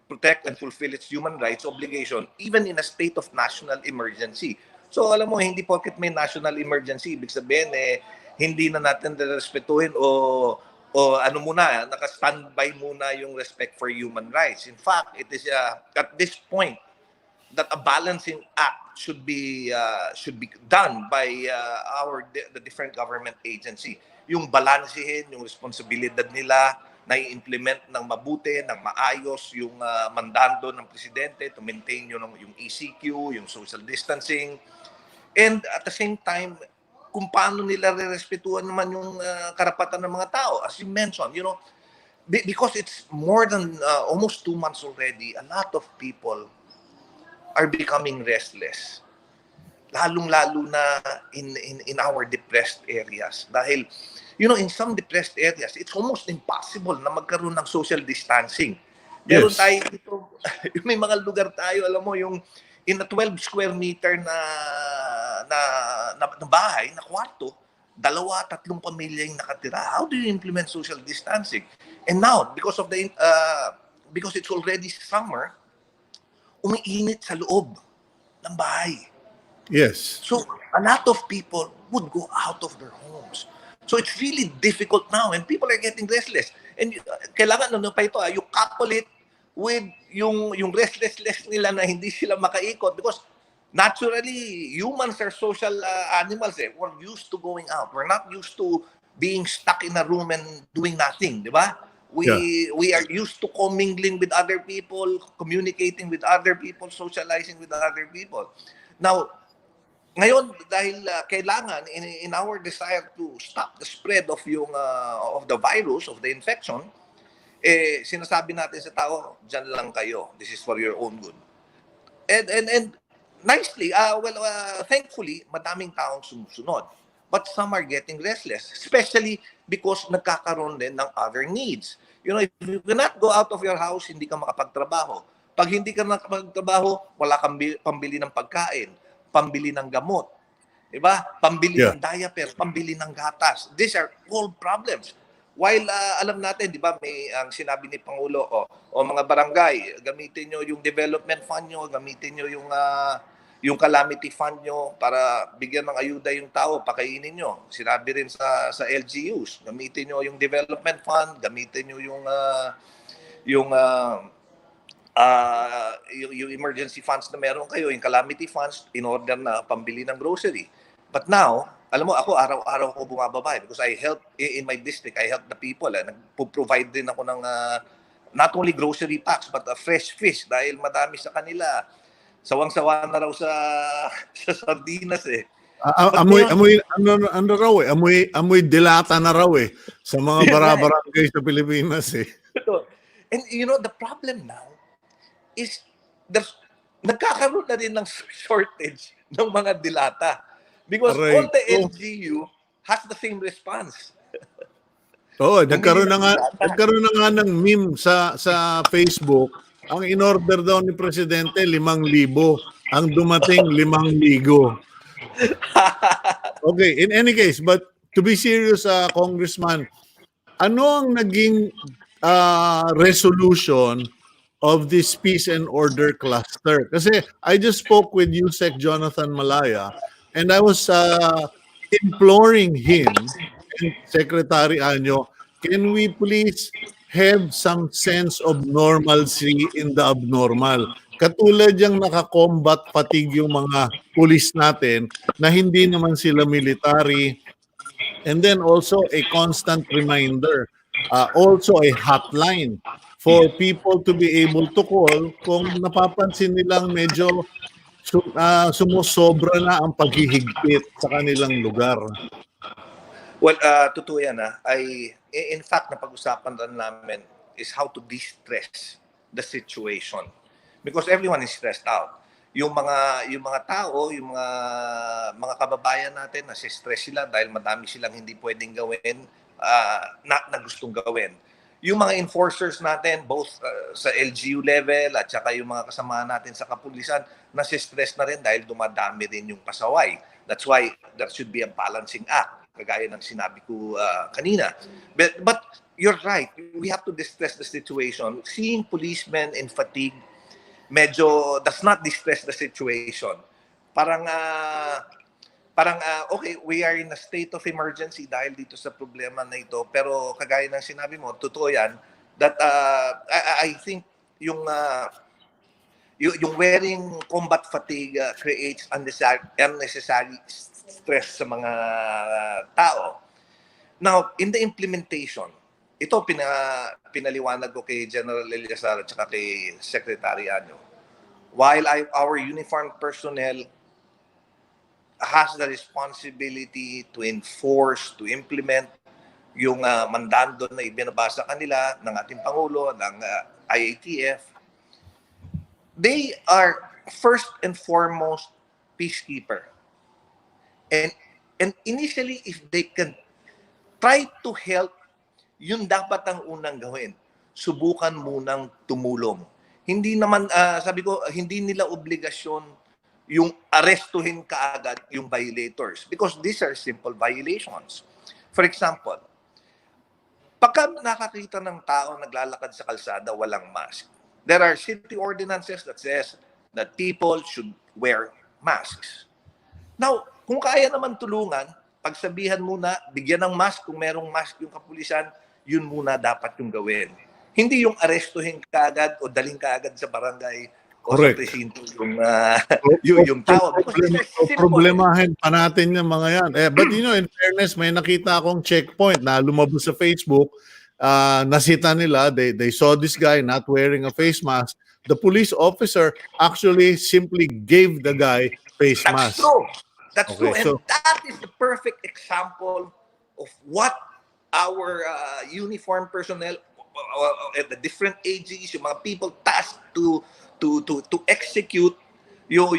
protect, and fulfill its human rights obligation, even in a state of national emergency. So alam mo, hindi porket may national emergency, ibig sabihin hindi na natin respetuhin o ano muna, naka-standby muna yung respect for human rights. In fact, it is at this point that a balancing act should be done by the different government agency. Yung balansehin yung responsibilidad nila na i-implement ng mabuti, ng maayos yung mandando ng presidente to maintain yung ECQ, yung social distancing, and at the same time kung paano nila rerespetuhan naman yung karapatan ng mga tao, as you mentioned, because it's more than almost 2 months already, a lot of people are becoming restless, lalong-lalo na in our depressed areas. Dahil, in some depressed areas, it's almost impossible na magkaroon ng social distancing. Meron tayo dito, may mga lugar tayo, alam mo, yung in a 12 square meter na bahay, na kwarto, 2-3 pamilya yung nakatira. How do you implement social distancing? And now, because it's already summer, umiinit sa loob ng bahay. Yes. So, a lot of people would go out of their homes. So, it's really difficult now, and people are getting restless. And kailangan pa ito, you couple it with yung restlessness nila na hindi sila makaikot, because naturally, humans are social animals. We're used to going out. We're not used to being stuck in a room and doing nothing, di ba? We are used to commingling with other people, communicating with other people, socializing with other people. Now, Ngayon, dahil kailangan in our desire to stop the spread of of the virus, of the infection, sinasabi natin sa tao, diyan lang kayo. This is for your own good. And nicely, thankfully, madaming taong sumusunod. But some are getting restless, especially because nagkakaroon din ng other needs. You know, if you cannot go out of your house, hindi ka makapagtrabaho. Pag hindi ka nakapagtrabaho, wala kang pambili ng pagkain, pambili ng gamot, diba? Pambili ng diaper, pambili ng gatas. These are all problems. While alam natin, di ba, may ang sinabi ni Pangulo, o mga barangay, gamitin nyo yung development fund nyo, gamitin nyo yung calamity fund nyo para bigyan ng ayuda yung tao, pakainin nyo. Sinabi rin sa LGUs, gamitin nyo yung development fund, gamitin nyo yung emergency funds na meron kayo, yung calamity funds, in order na pambili ng grocery. But now, alam mo, ako araw-araw ko bumababa because I help in my district, I help the people. Nagpo-provide din ako ng not only grocery packs but fresh fish dahil madami sa kanila. Sawang-sawa na raw sa Sardines eh. Amoy dilata na raw eh sa mga barangay sa Pilipinas eh. And you know, the problem now is nagkakaroon na rin ng shortage ng mga dilata. Because all the LGU has the same response. Nagkaroon na nga ng meme sa Facebook. Ang in-order daw ni Presidente 5,000, ang dumating 5,000. Okay, in any case, but to be serious, Congressman, ano ang naging resolution of this peace and order cluster? Kasi I just spoke with Usec Jonathan Malaya, and I was imploring him and Secretary Anyo, can we please have some sense of normalcy in the abnormal? Katulad yung naka-combat fatigue yung mga pulis natin na hindi naman sila military. And then also a constant reminder, also a hotline for people to be able to call kung napapansin nilang medyo sumusobra na ang paghihigpit sa kanilang lugar. Well, totoo yan. In fact, napag-usapan rin namin is how to de-stress the situation. Because everyone is stressed out. Yung mga tao, yung mga kababayan natin, nasi-stress sila dahil madami silang hindi pwedeng gawin na gustong gawin. Yung mga enforcers natin, both sa LGU level at saka yung mga kasama natin sa kapulisan, nasi-stress na rin dahil dumadami rin yung pasaway. That's why there should be a balancing act, kagaya ng sinabi ko kanina. But you're right, we have to distress the situation. Seeing policemen in fatigue medyo does not distress the situation. Parang okay, we are in a state of emergency dahil dito sa problema na ito. Pero kagaya ng sinabi mo, totoo yan, that I think yung wearing combat fatigue creates unnecessary stress sa mga tao. Now, in the implementation, ito pinaliwanag ko kay General Eliazar at saka kay Secretary Anyo. While our uniformed personnel has the responsibility to enforce, to implement yung mandando na ibinabasa kanila ng ating Pangulo, ng IATF, they are first and foremost peacekeeper. And initially, if they can try to help, yun dapat ang unang gawin. Subukan munang tumulong. Hindi naman, sabi ko, hindi nila obligasyon yung arestuhin kaagad yung violators because these are simple violations. For example, pagka nakakita ng tao naglalakad sa kalsada walang mask, there are city ordinances that says that people should wear masks. Now, kung kaya naman tulungan, pagsabihan muna, bigyan ng mask kung merong mask yung kapulisan, yun muna dapat yung gawin. Hindi yung arestuhin kaagad o daling kaagad sa barangay o sa presinto yung tao. Problemahin pa natin yung mga yan. But you know, in fairness, may nakita akong checkpoint na lumabas sa Facebook. Nasita nila, they saw this guy not wearing a face mask. The police officer actually simply gave the guy face mask. True. That's true. Okay, And so that is the perfect example of what our uniformed personnel at the different ages, yung mga people tasked to execute yung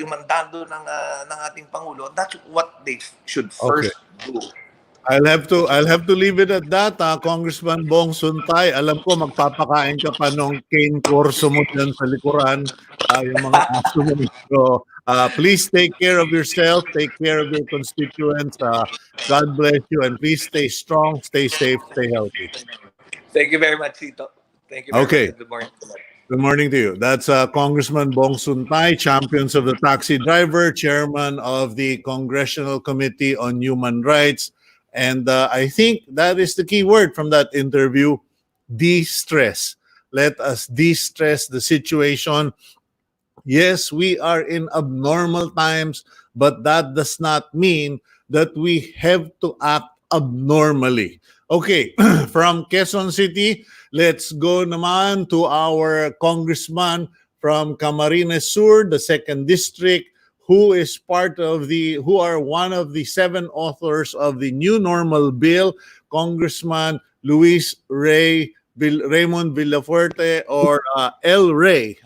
mandado ng ating pangulo. That's what they should okay. first do. I'll have to leave it at that, Congressman Bong Suntay. Alam ko magpapakain ka pa nung cane corso mo dyan sa likuran, yung mga aso mo. So, please take care of yourself, take care of your constituents. God bless you, and please stay strong, stay safe, stay healthy. Thank you very much, Tito. Thank you very much, Okay. and good morning. Good morning to you. That's Congressman Bong Suntay, Champions of the Taxi Driver, Chairman of the Congressional Committee on Human Rights. And I think that is the key word from that interview, de-stress. Let us de-stress the situation. Yes, we are in abnormal times, but that does not mean that we have to act abnormally. Okay, from Quezon City, let's go naman to our congressman from Camarines Sur, the 2nd District, who are one of the 7 authors of the New Normal Bill, Congressman Raymund Villafuerte, or El Ray.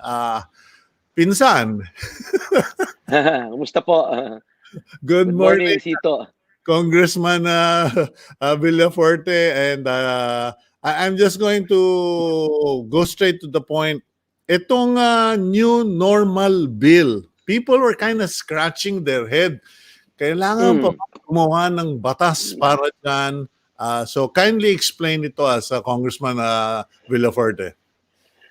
Pinsan. Kumusta po? Good Good morning, morning, Sito. Congressman Villafuerte. And I'm just going to go straight to the point. Itong new normal bill, people were kind of scratching their head. Kailangan pa Mm. ba gumawa ng batas para dyan? So kindly explain it to us, Congressman Villafuerte.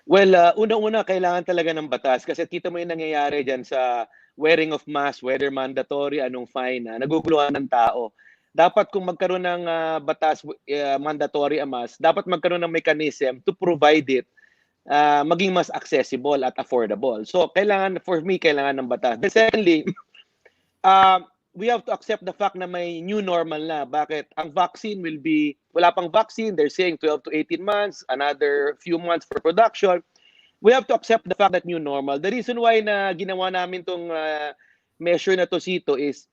Well, unang-una, kailangan talaga ng batas kasi kita mo yung nangyayari dyan sa wearing of mask, whether mandatory, anong fine, naguguluhan ng tao. Dapat kung magkaroon ng batas, mandatory ang mask, dapat magkaroon ng mechanism to provide it maging mas accessible at affordable. So, for me, kailangan ng batas. Then secondly, we have to accept the fact na may new normal na. Bakit? Ang vaccine wala pang vaccine, they're saying 12 to 18 months, another few months for production. We have to accept the fact that new normal. The reason why na ginawa namin tong measure na to, Sito, is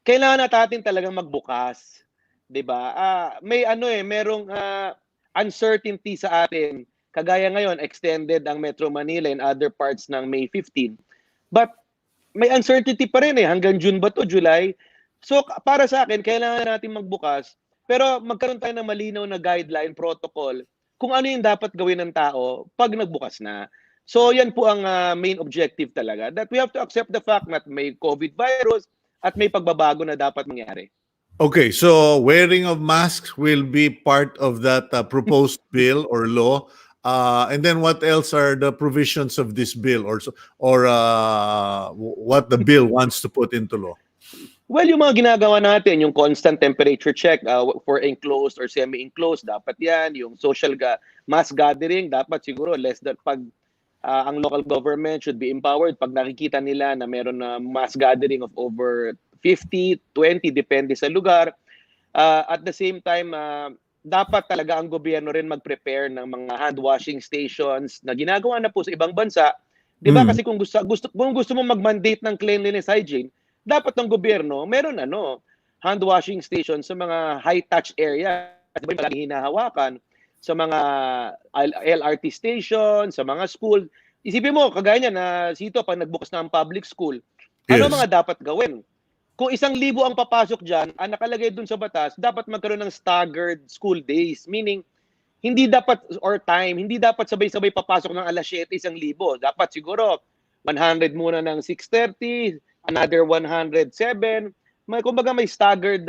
kailangan natin talagang magbukas. 'Di ba? Merong uncertainty sa atin. Kagaya ngayon, extended ang Metro Manila and other parts ng May 15. But may uncertainty pa rin hanggang June ba to, July. So para sa akin, kailangan natin magbukas, pero magkaroon tayo ng malinaw na guideline, protocol, kung ano yung dapat gawin ng tao pag nagbukas na. So yan po ang main objective talaga, that we have to accept the fact that may COVID virus at may pagbabago na dapat mangyari. Okay, so wearing of masks will be part of that proposed bill or law. And then what else are the provisions of this bill or what the bill wants to put into law? Well, yung mga ginagawa natin, yung constant temperature check for enclosed or semi-enclosed, dapat yan. Yung mass gathering, dapat siguro less than ang local government should be empowered pag nakikita nila na meron na mass gathering of over 50, 20, depende sa lugar. At the same time, dapat talaga ang gobyerno rin mag-prepare ng mga hand washing stations na ginagawa na po sa ibang bansa. 'Di ba? Kasi kung gusto mo mag-mandate ng cleanliness hygiene, dapat ng gobyerno meron hand washing stations sa mga high touch area. Diba yung laging hinahawakan sa mga LRT station, sa mga school. Isipin mo, kagaya niya na Sito, pag nagbukas na ang public school, ano Yes. mga dapat gawin? Kung 1,000 ang papasok dyan, ang nakalagay dun sa batas, dapat magkaroon ng staggered school days. Meaning, hindi dapat sabay-sabay papasok ng alas 7, 1,000. Dapat siguro, 100 muna ng 6:30, another 107. Kumbaga may staggered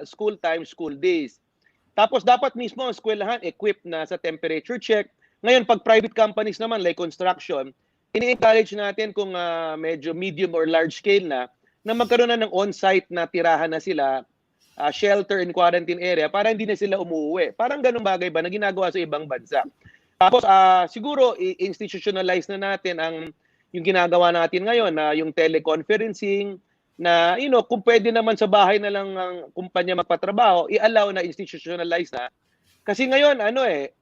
school time, school days. Tapos dapat mismo ang eskwelahan equipped na sa temperature check. Ngayon, pag private companies naman, like construction, ini-encourage natin kung medyo medium or large scale na magkaroon na ng on-site na tirahan na sila, shelter and quarantine area para hindi na sila umuwi. Parang ganung bagay ba na ginagawa sa ibang bansa. Tapos siguro institutionalize na natin yung ginagawa natin ngayon na yung teleconferencing na kung pwede naman sa bahay na lang ang kumpanya magpatrabaho, i-allow na institutionalize na. Kasi ngayon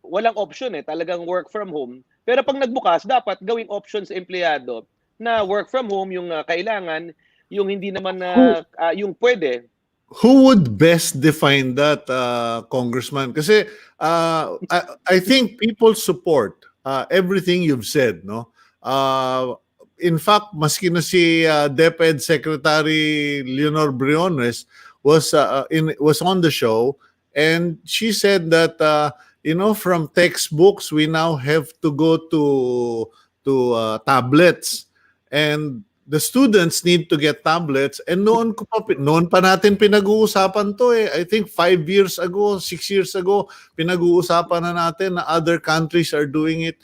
walang option talagang work from home. Pero pag nagbukas, dapat gawing option sa empleyado na work from home yung kailangan. yung hindi naman Who yung pwede. who would best define that, Congressman? Kasi I think people support everything you've said, no? In fact, maski na si DepEd Secretary Leonor Briones was on the show, and she said that from textbooks we now have to go to tablets, and the students need to get tablets. And noon pa natin pinag-uusapan to eh. I think 5 years ago, 6 years ago, pinag-uusapan na natin na other countries are doing it.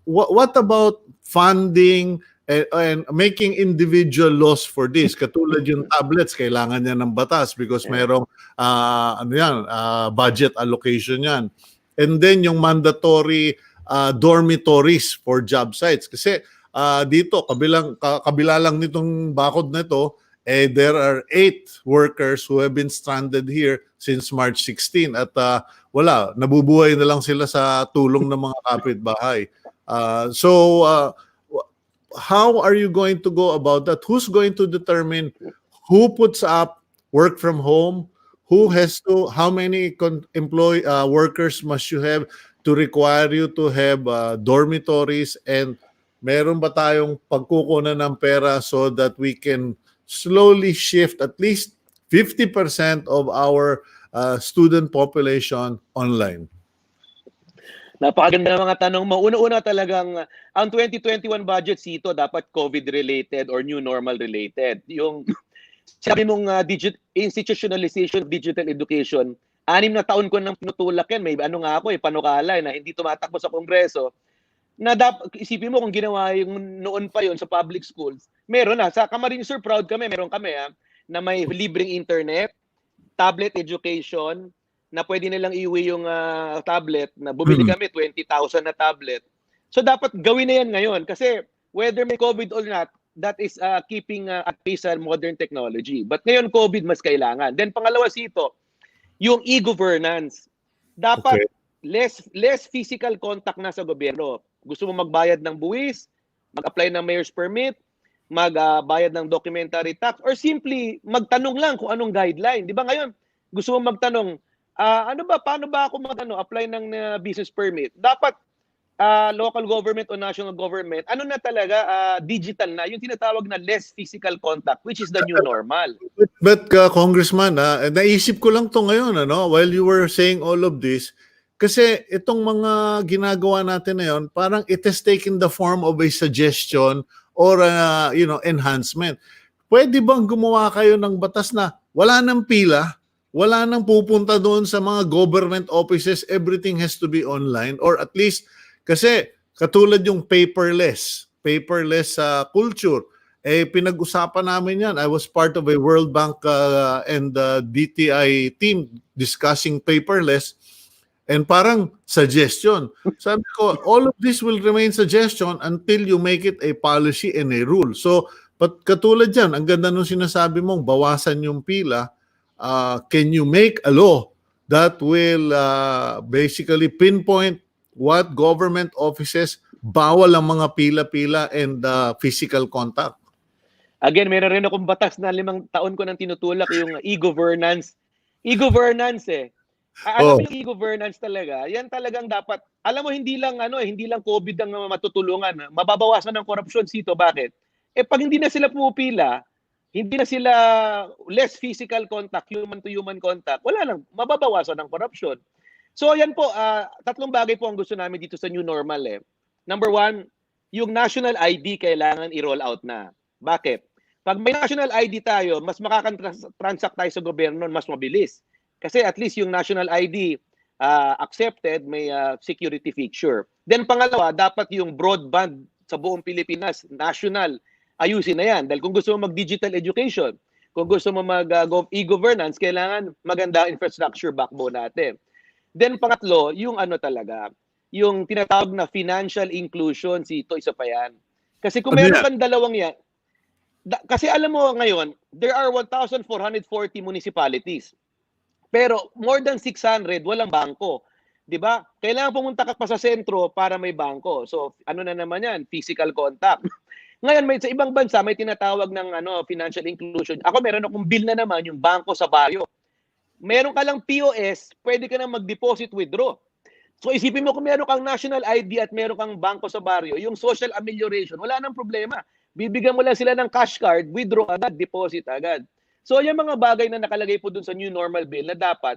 What about funding and making individual laws for this? Katulad yung tablets, kailangan niya ng batas because merong budget allocation yan. And then yung mandatory dormitories for job sites. Kasi dito, kabila lang nitong bakod na ito, there are 8 workers who have been stranded here since March 16 at wala, nabubuhay na lang sila sa tulong ng mga kapitbahay. So, how are you going to go about that? Who's going to determine who puts up work from home? How many workers must you have to require you to have dormitories, and meron ba tayong pagkukunan ng pera so that we can slowly shift at least 50% of our student population online? Napakaganda ng mga tanong mo. Una-una talagang ang 2021 budget sito dapat COVID-related or new normal related. Yung sabi mong institutionalization of digital education, 6 na taon ko nang pinutulak yan. May panukala na hindi tumatakbo sa Kongreso. Na isipin mo kung ginawa yung noon pa yon sa public schools, meron na. Sa Camarines Sur, proud kami, meron kami na may libreng internet, tablet education, na pwede nilang iuwi yung tablet, na bumili kami 20,000 na tablet. So dapat gawin na yan ngayon kasi whether may COVID or not, that is keeping at pace modern technology. But ngayon COVID mas kailangan. Then pangalawa sito, yung e-governance. Dapat less physical contact na sa gobyerno. Gusto mo magbayad ng buwis, mag-apply ng mayor's permit, magbayad ng documentary tax, or simply magtanong lang kung anong guideline. Di ba ngayon, gusto mo magtanong, paano ba ako apply ng business permit? Dapat local government o national government, na talaga, digital na, yung tinatawag na less physical contact, which is the new normal. But Congressman, naisip ko lang to ngayon, while you were saying all of this, kasi itong mga ginagawa natin na yun, parang it has taken the form of a suggestion or enhancement. Pwede bang gumawa kayo ng batas na wala nang pila, wala nang pupunta doon sa mga government offices, everything has to be online, or at least, kasi katulad yung paperless culture, pinag-usapan namin yan. I was part of a World Bank and DTI team discussing paperless. And parang suggestion. Sabi ko, all of this will remain suggestion until you make it a policy and a rule. So, katulad yan, ang ganda nung sinasabi mong bawasan yung pila, can you make a law that will basically pinpoint what government offices bawal ang mga pila-pila and physical contact? Again, meron rin akong batas na 5 taon ko nang tinutulak yung e-governance. E-governance alam mo yung e-governance talaga, yan talagang dapat, alam mo hindi lang COVID ang matutulungan, mababawasan ng korupsyon sito. Bakit? Pag hindi na sila pumupila, hindi na sila less physical contact, human to human contact, wala lang, mababawasan ng korupsyon. So yan po, 3 bagay po ang gusto namin dito sa new normal. Number 1, yung national ID kailangan i-roll out na. Bakit? Pag may national ID tayo, mas makakatransact tayo sa gobyerno, mas mabilis. Kasi at least yung national ID accepted, may security feature. Then pangalawa, dapat yung broadband sa buong Pilipinas, national, ayusin na yan. Dahil kung gusto mo mag-digital education, kung gusto mo mag-e-governance, kailangan maganda infrastructure backbone natin. Then pangatlo, yung yung tinatawag na financial inclusion, isa pa yan. Kasi kung meron kang dalawang yan, kasi alam mo ngayon, there are 1,440 municipalities. Pero more than 600 walang bangko. 'Di ba? Kailangan pumunta ka pa sa sentro para may bangko. So, na naman 'yan? Physical contact. Ngayon, sa ibang bansa, may tinatawag ng financial inclusion. Ako, meron akong bill na naman, yung bangko sa baryo. Meron ka lang POS, pwede ka na mag-deposit, withdraw. So isipin mo kung meron kang national ID at meron kang bangko sa baryo, yung social amelioration, wala nang problema. Bibigyan mo lang sila ng cash card, withdraw agad, deposit agad. So yung mga bagay na nakalagay po dun sa new normal bill na dapat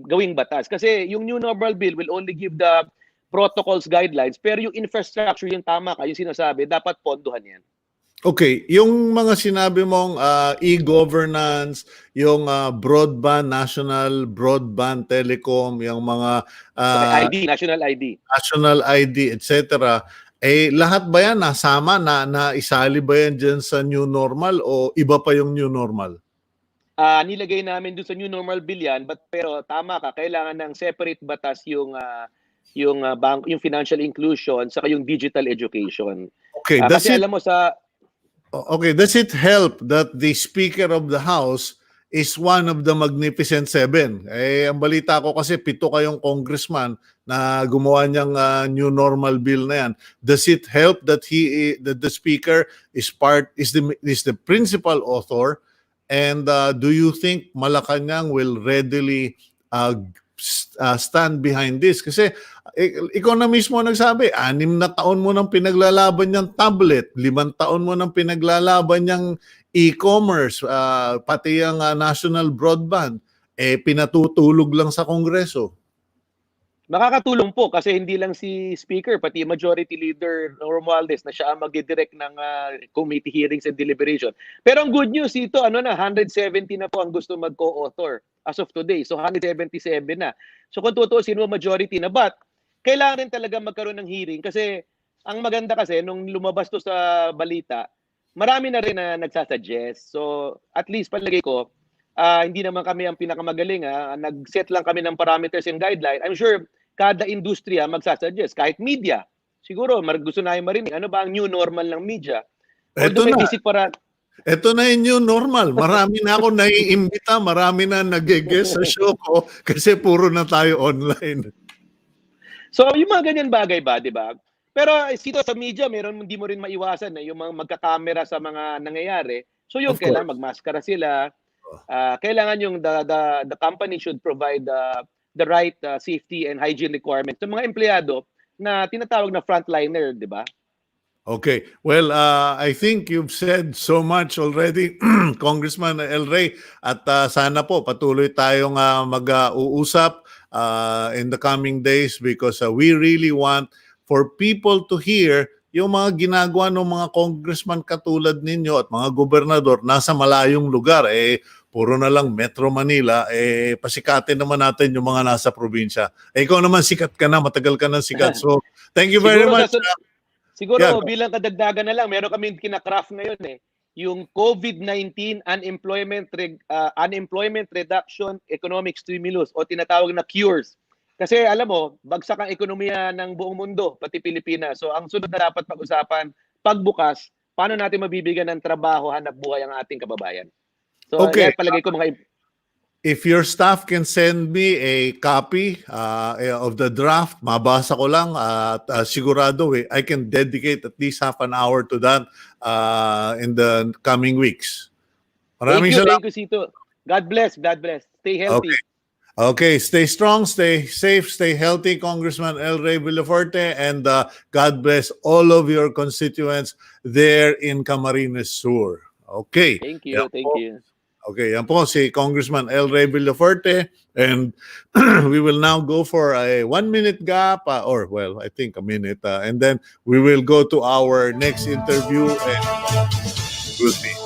gawing batas. Kasi yung new normal bill will only give the protocols, guidelines, pero yung infrastructure, yung tama ka, yung sinasabi, dapat pondohan yan. Okay, yung mga sinabi mong e-governance, yung broadband, national broadband telecom, yung mga ID, national ID, etc. Lahat ba yan nasama na isali ba yan dyan sa new normal o iba pa yung new normal? Nilagay namin doon sa new normal bill yan, pero tama ka, kailangan ng separate batas yung financial inclusion saka yung digital education. Okay, kasi alam mo Okay, does it help that the Speaker of the House is one of the Magnificent Seven? Ang balita ko kasi 7 kayong congressman na gumawa niyang new normal bill na yan. Does it help that the Speaker is the principal author? And do you think Malacanang will readily stand behind this? Kasi ikaw na mismo nagsabi, 6 na taon mo nang pinaglalaban niyang tablet, 5 taon mo nang pinaglalaban niyang e-commerce, pati yung national broadband, pinatutulog lang sa Kongreso. Makakatulong po kasi hindi lang si Speaker, pati Majority Leader Romualdez na siya ang magdidirect ng committee hearings and deliberation. Pero ang good news ito, 170 na po ang gusto mag-co-author as of today. So 177 na. So kung tutuusin mo, majority na. But kailangan rin talaga magkaroon ng hearing kasi ang maganda kasi nung lumabas to sa balita, marami na rin na nagsasuggest. So at least palagay ko, hindi naman kami ang pinakamagaling. Nag-set lang kami ng parameters and guideline. I'm sure kada industriya magsasuggest, kahit media. Siguro gusto na yung marinig. Ano ba ang new normal ng media? Ito na yung new normal. Marami na ako naiimbita, marami na nag-guest sa show ko kasi puro na tayo online. So, yung mga ganyan bagay ba, di ba? Pero dito sa media, hindi mo rin maiwasan yung mga magkakamera sa mga nangyayari. So, yun, kailangan magmaskara sila. Kailangan yung the company should provide the right safety and hygiene requirements sa mga empleyado na tinatawag na frontliner, di ba? Okay. Well, I think you've said so much already, Congressman El Rey. At sana po patuloy tayong mag-uusap in the coming days because we really want for people to hear yung mga ginagawa ng mga congressman katulad ninyo at mga gobernador nasa malayong lugar. Puro na lang Metro Manila. Pasikatin naman natin yung mga nasa probinsya. Ikaw naman sikat ka na, matagal ka na sikat. So, thank you very much. Siguro bilang kadagdagan na lang, meron kami kinakraft ngayon yung COVID-19 unemployment reduction economic stimulus o tinatawag na cures. Kasi alam mo, bagsak ang ekonomiya ng buong mundo, pati Pilipinas. So ang sunod na dapat pag-usapan, pagbukas, paano natin mabibigyan ng trabaho, hanap buhay ang ating kababayan. So okay. Palagay ko If your staff can send me a copy of the draft, mabasa ko lang at sigurado I can dedicate at least half an hour to that in the coming weeks. Maraming salamat. Thank you, Sito. God bless. God bless. Stay healthy. Okay. Stay strong, stay safe, stay healthy, Congressman El Rey Villafuerte, and God bless all of your constituents there in Camarines Sur. Okay. Thank you. Thank you. Okay, yan po si Congressman El Rey Villafuerte, and we will now go for a 1-minute gap, I think a minute, and then we will go to our next interview and we'll see.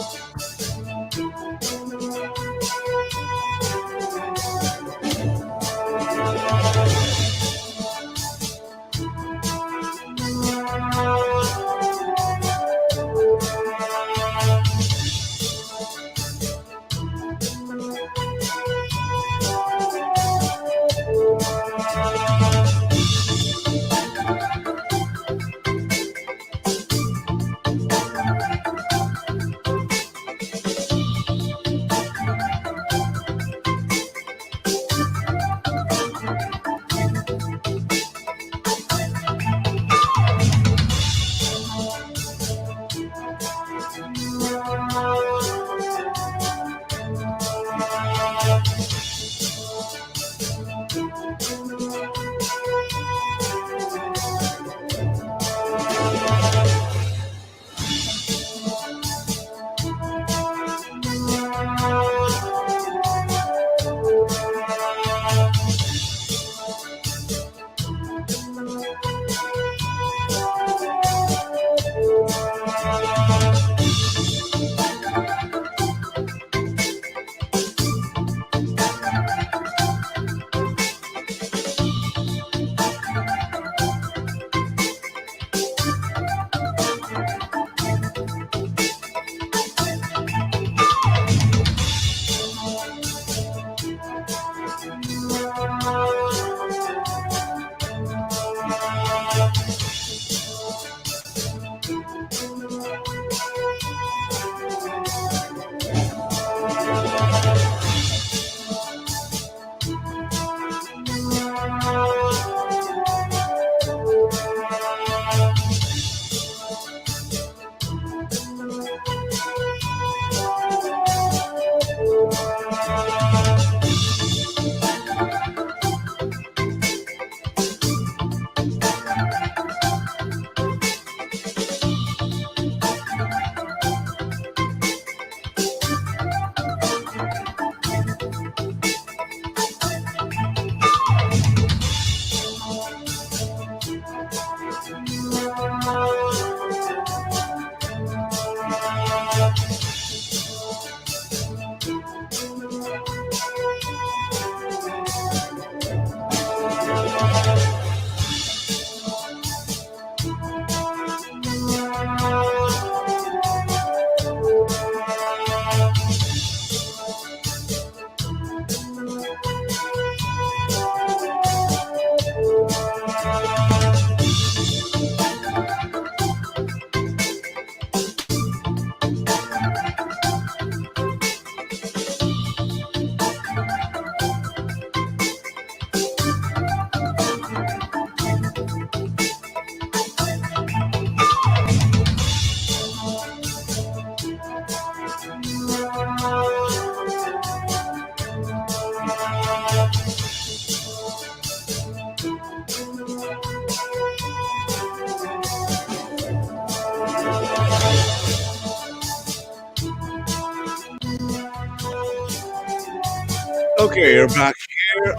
Okay, you're back here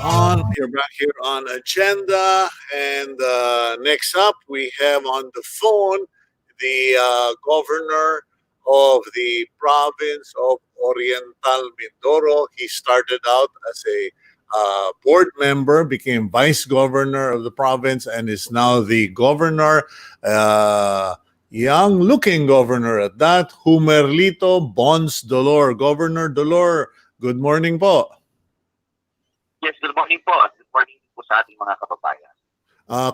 on agenda, and next up we have on the phone the governor of the province of Oriental Mindoro. He started out as a board member, became vice governor of the province, and is now the governor. Young-looking governor at that, Humerlito Bonz Dolor. Governor Dolor, good morning po. Yes, good morning po. Good morning po sa ating mga kababayan.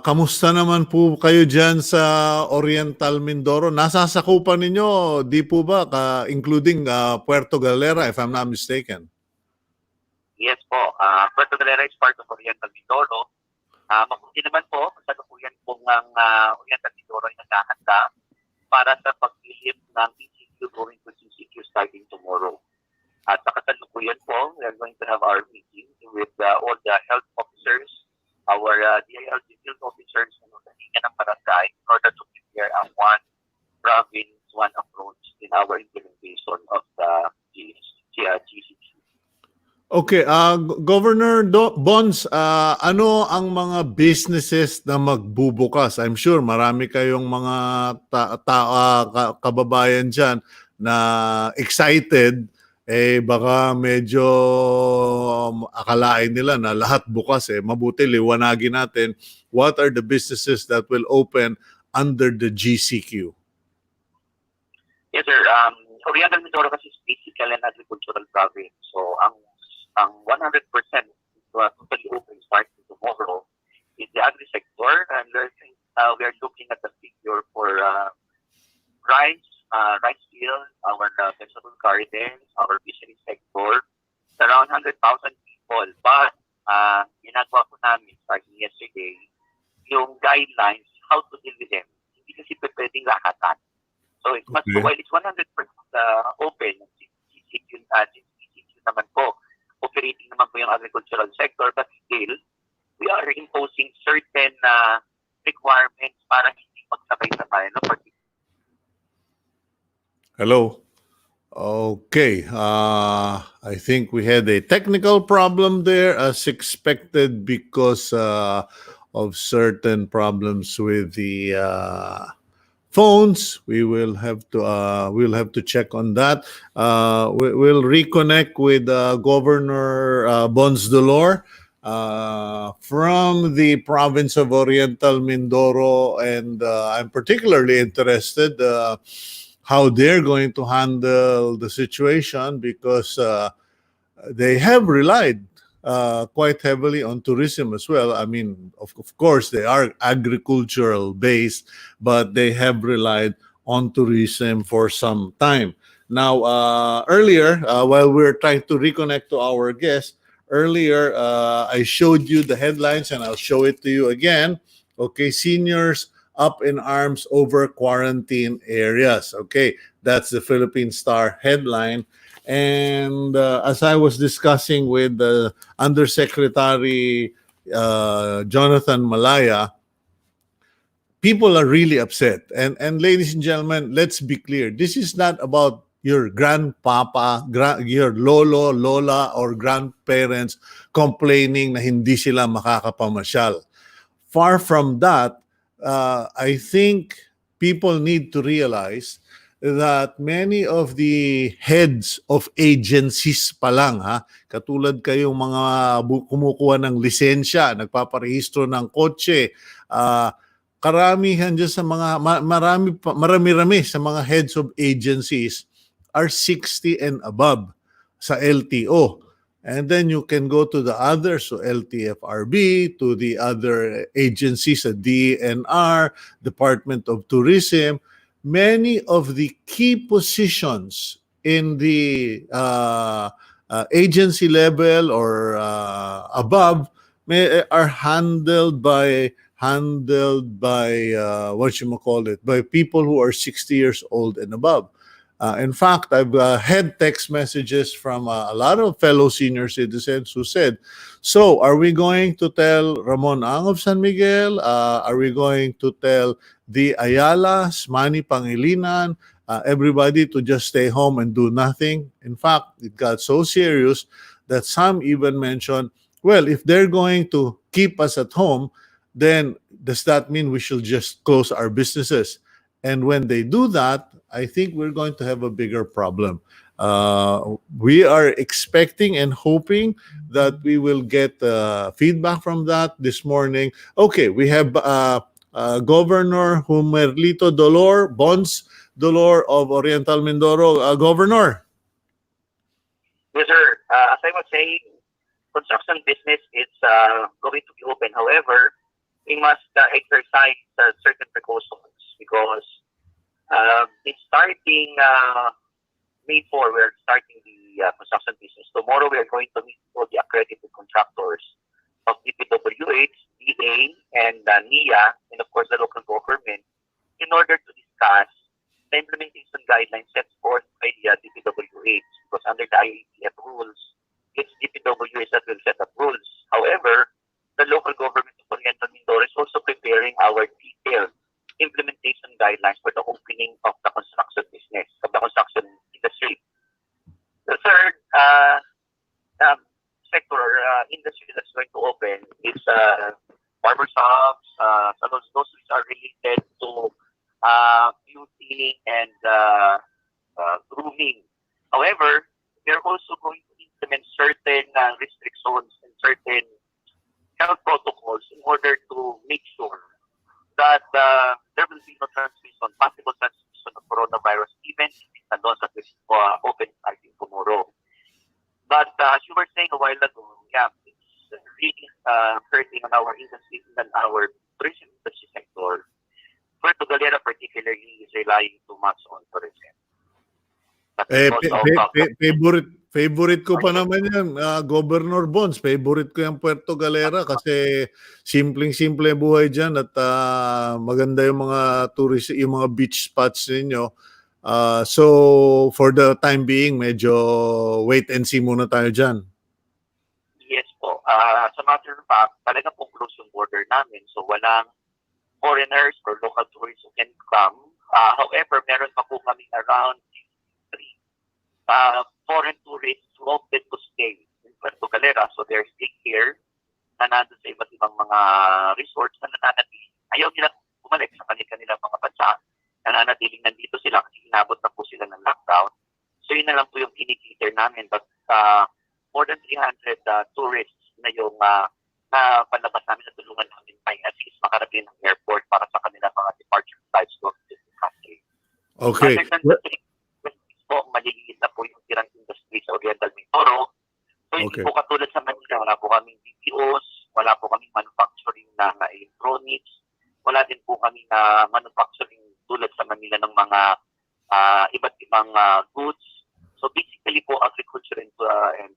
Kamusta naman po kayo dyan sa Oriental Mindoro? Nasasakupan ninyo, di po ba, including Puerto Galera, if I'm not mistaken? Yes po, Puerto Galera is part of Oriental Mindoro. Mabuti naman po, kasalukuyan po ng Oriental Mindoro ay naghahanda para sa paglilip ng ECQ going to CCQ starting tomorrow. At sa kasalukuyan po, we are going to have our meeting with all the health officers, our DILG field officers, and the linya ng barangay in order to prepare a one province, one approach in our implementation of the GCQ. Okay, Governor Bonz, ano ang mga businesses na magbubukas? I'm sure marami kayong mga kababayan dyan na excited. Baka medyo akalain nila na lahat bukas. Mabuti liwanagin natin what are the businesses that will open under the GCQ. Yes, sir. Oriental Mindoro kasi is basically an agricultural province. So, ang 100% totally open starting tomorrow is the agri sector, and we are looking at the figure for rice field, our vegetable gardens, our fishery sector. It's around 100,000 people. But ginagawa po namin starting yesterday yung guidelines how to deal with them. Hindi kasi pwedeng lahatan. So it's much while it's 100% open, CCQ naman po, operating naman po yung agricultural sector, but still, we are imposing certain requirements para hindi magsabay-sabay. No? Hello? Okay. I think we had a technical problem there as expected because of certain problems with the phones. We'll have to check on that. We'll reconnect with Governor Bonz Dolor from the province of Oriental Mindoro, and I'm particularly interested how they're going to handle the situation because they have relied quite heavily on tourism as well. I mean, of course, they are agricultural based, but they have relied on tourism for some time. Now, earlier, while we're trying to reconnect to our guest, earlier I showed you the headlines and I'll show it to you again. Okay, seniors up in arms over quarantine areas. Okay, that's the Philippine Star headline. And as I was discussing with the Undersecretary Jonathan Malaya, people are really upset. And ladies and gentlemen, let's be clear. This is not about your grandpapa, your lolo, lola, or grandparents complaining na hindi sila makakapamasyal. Far from that, I think people need to realize that many of the heads of agencies pa lang, katulad kayong mga kumukuha ng lisensya, nagpaparehistro ng kotse, karamihan dyan sa mga, marami-rami sa mga heads of agencies are 60 and above sa LTO. And then you can go to the others, so LTFRB, to the other agencies, the DNR, Department of Tourism. Many of the key positions in the agency level or above are handled by by people who are 60 years old and above. In fact, I've had text messages from a lot of fellow senior citizens who said, so are we going to tell Ramon Ang of San Miguel? Are we going to tell the Ayalas, Manny Pangilinan, everybody to just stay home and do nothing? In fact, it got so serious that some even mentioned, well, if they're going to keep us at home, then does that mean we should just close our businesses? And when they do that, I think we're going to have a bigger problem. We are expecting and hoping that we will get feedback from that this morning. Okay, we have Governor Humerlito Dolor, Bonz Dolor of Oriental Mindoro. Governor. Yes, sir. As I was saying, construction business is going to be open. However, we must exercise certain precautions because it's starting May 4, we're starting the construction business. Tomorrow, we are going to meet all the accredited contractors of DPWH, DA, and NIA, and of course, the local government, in order to discuss the implementation guidelines set forth by the DPWH. Because under the IATF rules, it's DPWH that will set up rules. However, the local government of Oriental Mindoro is also preparing our detailed implementation guidelines for the opening of the construction business, of the construction industry. The third sector or industry that's going to open is barber shops, salons. Those which are related to beauty and grooming. However, they're also going to implement certain restrictions and certain health protocols in order to make sure that there will be no transmission, possible transmission of coronavirus, even in the salons that will open starting tomorrow. But as you were saying a while ago, yeah, it's really hurting on our industry and our tourism industry sector. Puerto Galera particularly is relying too much on tourism. Favorite ko pa naman yan, Governor Bonz. Favorite ko yung Puerto Galera kasi simpleng-simple buhay dyan at maganda yung mga tourist, yung mga beach spots ninyo. So, for the time being, medyo wait and see muna tayo dyan. Yes po. As a matter of fact, talaga pong close yung border namin. So, walang foreigners or local tourists who can come. However, meron pa po kami around foreign tourists who opted to stay in Puerto Galera. So they're staying here na nandun sa iba't ibang mga resorts na nananatili. Ayaw nila bumalik sa kanilang mga bansa. Nananatiling nandito sila kasi inabot na po sila ng lockdown. So yun na lang po yung kinikiter namin. But more than 300 tourists na yung na palabas namin na tulungan namin by at least makarating ng airport para sa kanilang mga departure flights to the country. Okay. Maliliit na po yung tirang industry sa Oriental Mindoro. So, hindi po katulad sa Manila. Wala po kaming BPOs, wala po kaming manufacturing ng electronics, wala din po kami na manufacturing tulad sa Manila ng mga iba't ibang goods. So, basically po, agriculture and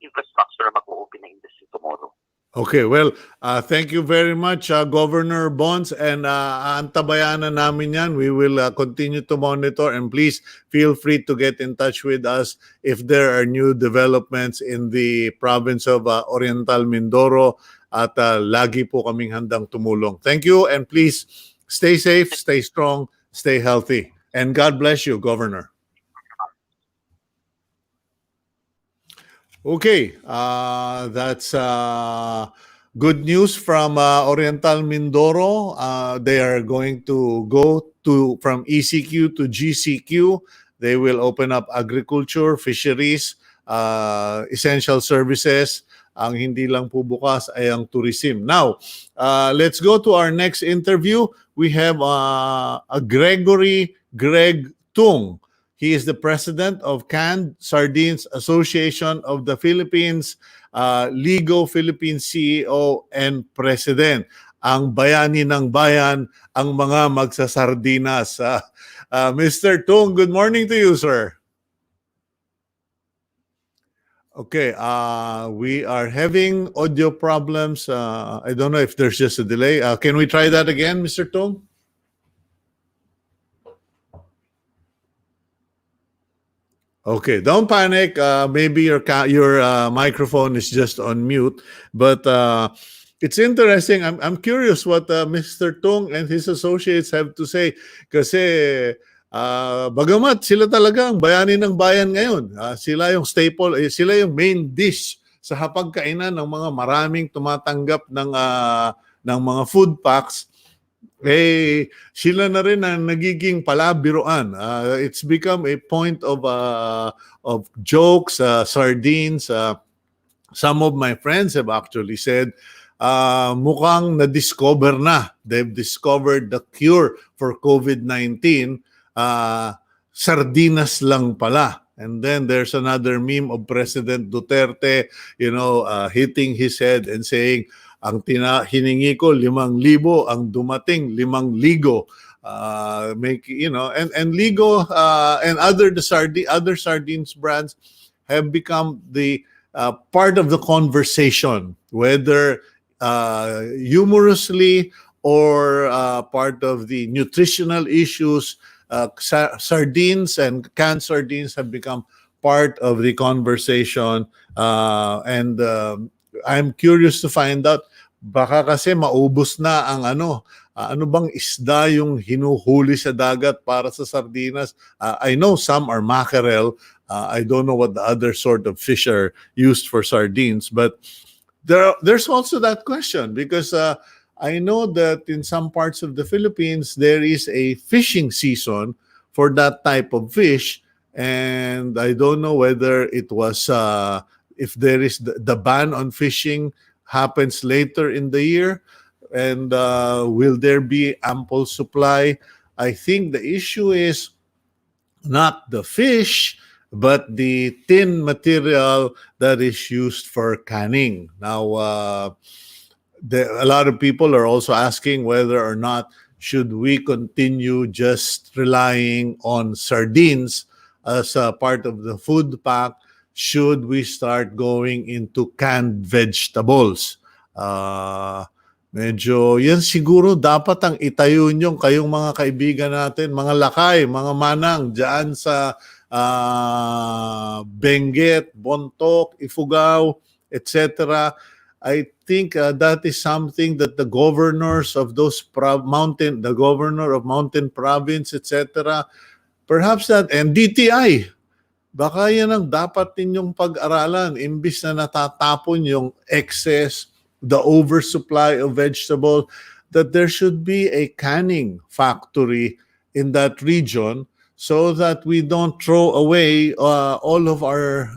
infrastructure mag-open na industry tomorrow. Okay, well, thank you very much, Governor Bonz, and antabayanan namin yan. We will continue to monitor, and please feel free to get in touch with us if there are new developments in the province of Oriental Mindoro, at lagi po kaming handang tumulong. Thank you, and please stay safe, stay strong, stay healthy, and God bless you, Governor. Okay, that's good news from Oriental Mindoro. They are going to go from ECQ to GCQ. They will open up agriculture, fisheries, essential services. Ang hindi lang po bukas ay ang tourism. Now, let's go to our next interview. We have Greg Tung. He is the president of Canned Sardines Association of the Philippines, Ligo Philippines CEO and President. Ang bayani ng bayan, ang mga magsasardinas. Mr. Tung, good morning to you, sir. Okay, we are having audio problems. I don't know if there's just a delay. Can we try that again, Mr. Tung? Okay, don't panic. Maybe your microphone is just on mute, but it's interesting. I'm curious what Mr. Tung and his associates have to say, kasi Bagamat sila talaga ang bayani ng bayan ngayon. Sila yung staple, sila yung main dish sa hapagkainan ng mga maraming tumatanggap ng mga food packs. Sila na rin ang nagiging palabiruan. It's become a point of jokes, sardines. Some of my friends have actually said, mukhang na-discover na. They've discovered the cure for COVID-19. Sardinas lang pala. And then there's another meme of President Duterte, hitting his head and saying, ang hiningi ko 5,000, ang dumating 5,000. And Ligo and other sardines brands have become the part of the conversation, whether humorously or part of the nutritional issues. Sardines and canned sardines have become part of the conversation, and I'm curious to find out, baka kasi maubos na ang ano bang isda yung hinuhuli sa dagat para sa sardinas. I know some are mackerel. I don't know what the other sort of fish are used for sardines, but there's also that question, because I know that in some parts of the Philippines, there is a fishing season for that type of fish. And I don't know whether it was, if there is the ban on fishing happens later in the year, and will there be ample supply? I think the issue is not the fish, but the tin material that is used for canning. Now, a lot of people are also asking whether or not should we continue just relying on sardines as a part of the food pack. Should we start going into canned vegetables? Medyo yan siguro dapat ang itayo nyo kayong mga kaibigan natin, mga lakay, mga manang dyan sa Benguet, Bontoc, Ifugao, etc. I think that is something that the governors of those the governor of mountain province, etc., perhaps that, and DTI, baka yan ang dapat ninyong pag-aralan, imbis na natatapon yung excess, the oversupply of vegetable, that there should be a canning factory in that region so that we don't throw away all of our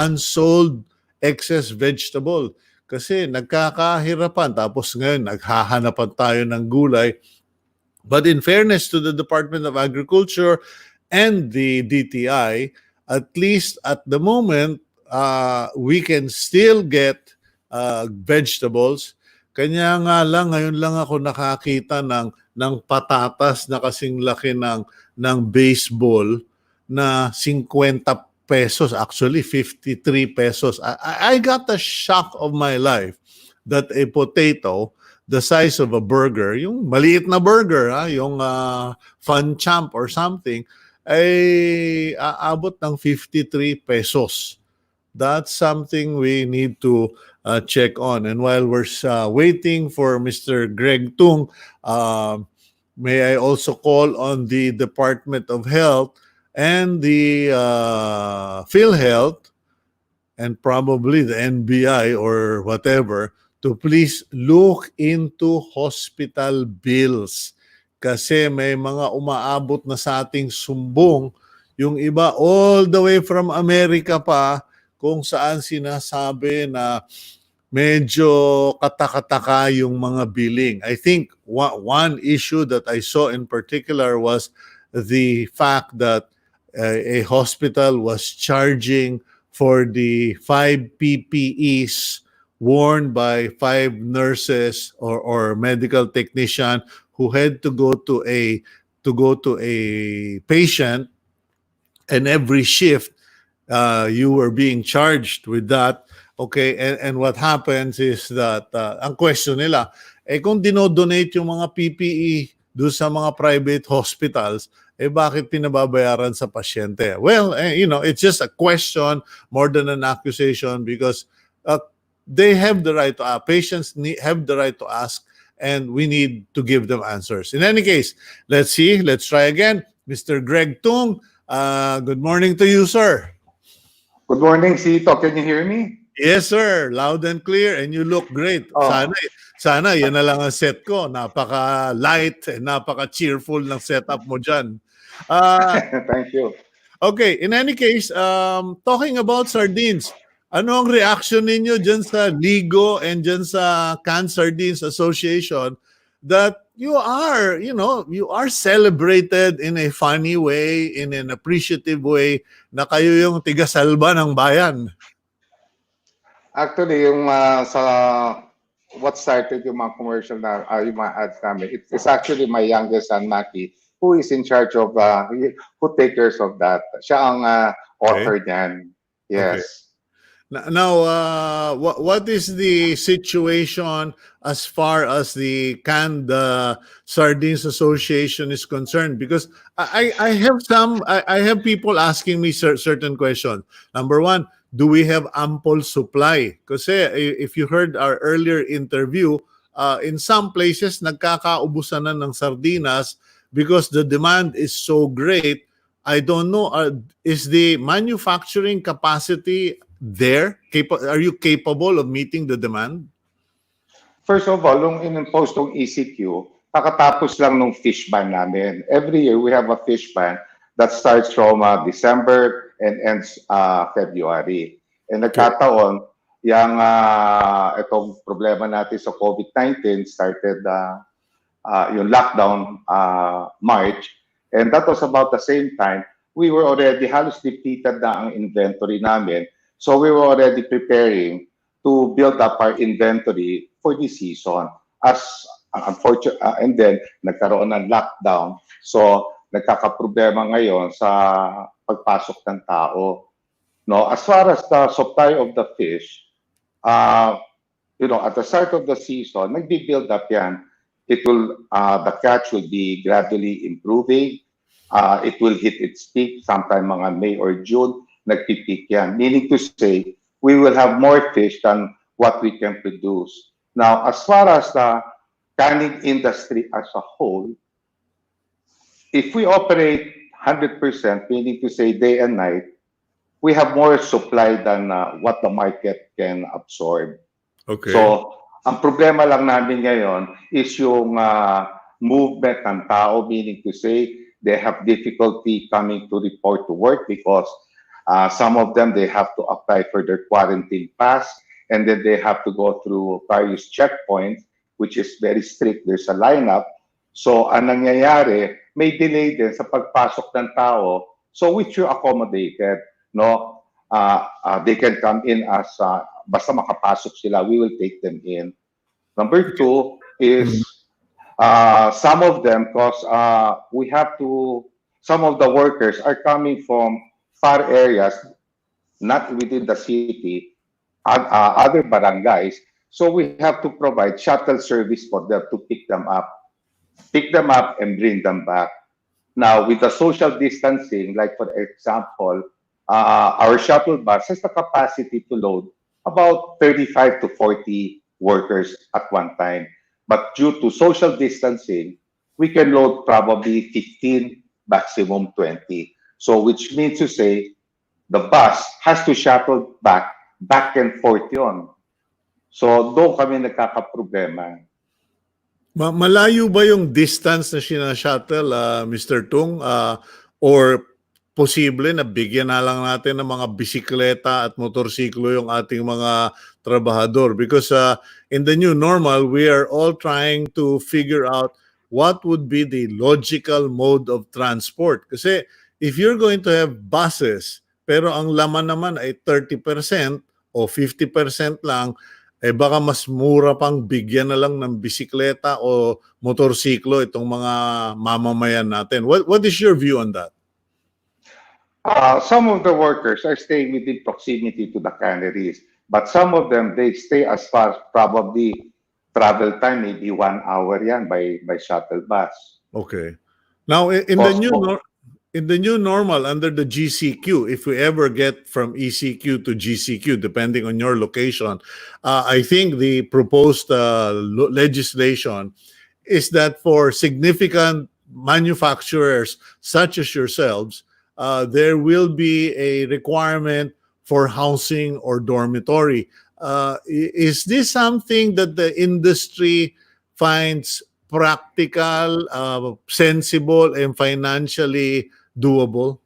unsold excess vegetable. Kasi nagkakahirapan, tapos ngayon naghahanapan tayo ng gulay. But in fairness to the Department of Agriculture and the DTI, at least at the moment, we can still get vegetables. Kanya nga lang, ngayon lang ako nakakita ng patatas na kasing laki ng baseball na 50 pesos, actually 53 pesos. I got the shock of my life that a potato the size of a burger, yung maliit na burger, yung Fun Champ or something, ay aabot ng 53 pesos. That's something we need to check on. And while we're waiting for Mr. Greg Tung, may I also call on the Department of Health and the PhilHealth and probably the NBI or whatever to please look into hospital bills. Kasi may mga umaabot na sa ating sumbong, yung iba all the way from America pa, kung saan sinasabi na medyo katakataka yung mga billing. I think one issue that I saw in particular was the fact that a hospital was charging for the 5 PPEs worn by 5 nurses or medical technician who had to go to a patient, and every shift you were being charged with that. Okay, and what happens is that ang question nila, kung dinodonate yung mga PPE doon sa mga private hospitals, bakit pinababayaran sa pasyente? Well, it's just a question more than an accusation, because they have the right to patients have the right to ask, and we need to give them answers. In any case, let's try again. Mr. Greg Tung, good morning to you, sir. Good morning, Sito. Can you hear me? Yes, sir. Loud and clear, and you look great. Oh. Sana yan na lang ang set ko. Napaka-light and napaka-cheerful ng setup mo dyan. Thank you. Okay, in any case, talking about sardines, ano ang reaction ninyo dyan sa Ligo and dyan sa Canned Sardines Association that you are celebrated in a funny way, in an appreciative way, na kayo yung tigasalba ng bayan? Actually, yung sa what started yung mga commercial na yung mga ads namin, it's actually my youngest son, Maki, who is in charge of who take care of that. Siya ang author niyan. Yes. Okay. Now, what is the situation as far as the Canned Sardines Association is concerned? Because I have people asking me certain questions. Number one, do we have ample supply? Kasi if you heard our earlier interview, in some places nagkakaubusan na ng sardinas because the demand is so great. I don't know, is the manufacturing capacity there? Are you capable of meeting the demand? First of all, nung in-impose tong ECQ, kakatapos lang nung fish ban namin. Every year, we have a fish ban that starts from December and ends February. And nagkataon, itong problema natin sa COVID-19 started yung lockdown March. And that was about the same time, we were already halos depleted na ang inventory namin. So we were already preparing to build up our inventory for this season. And then nagkaroon ng lockdown. So nagkakaproblema ngayon sa pagpasok ng tao. No, as far as the supply of the fish, at the start of the season, nagbi-build up yan. The catch will be gradually improving. It will hit its peak sometime mga May or June. Nagpipeak yan. Meaning to say, we will have more fish than what we can produce. Now, as far as the canning industry as a whole, if we operate 100%, meaning to say day and night, we have more supply than what the market can absorb. Okay. So, ang problema lang namin ngayon is yung movement ng tao, meaning to say, they have difficulty coming to report to work because some of them, they have to apply for their quarantine pass, and then they have to go through various checkpoints, which is very strict. There's a lineup. So, ang nangyayari, may delay din sa pagpasok ng tao, so which you accommodated. No, they can come in as basta makapasok sila, we will take them in. Number two is some of them, because some of the workers are coming from far areas, not within the city, other barangays. So we have to provide shuttle service for them to pick them up and bring them back. Now, with the social distancing, like for example, our shuttle bus has the capacity to load about 35 to 40 workers at one time. But due to social distancing, we can load probably 15, maximum 20. So which means to say, the bus has to shuttle back and forth yun. So doon kami nagkakaproblema. Malayo ba yung distance na sinashuttle, Mr. Tung? Or posible na bigyan na lang natin ng mga bisikleta at motorsiklo yung ating mga trabahador? Because in the new normal, we are all trying to figure out what would be the logical mode of transport. Kasi if you're going to have buses, pero ang laman naman ay 30% o 50% lang, baka mas mura pang bigyan na lang ng bisikleta o motorsiklo itong mga mamamayan natin. What is your view on that? Some of the workers are staying within proximity to the canneries, but some of them, they stay as far as probably travel time, maybe 1 hour yan by shuttle bus. Okay. Now, in the new in the new normal under the GCQ, if we ever get from ECQ to GCQ, depending on your location, I think the proposed legislation is that for significant manufacturers such as yourselves, there will be a requirement for housing or dormitory. Is this something that the industry finds practical, sensible, and financially doable?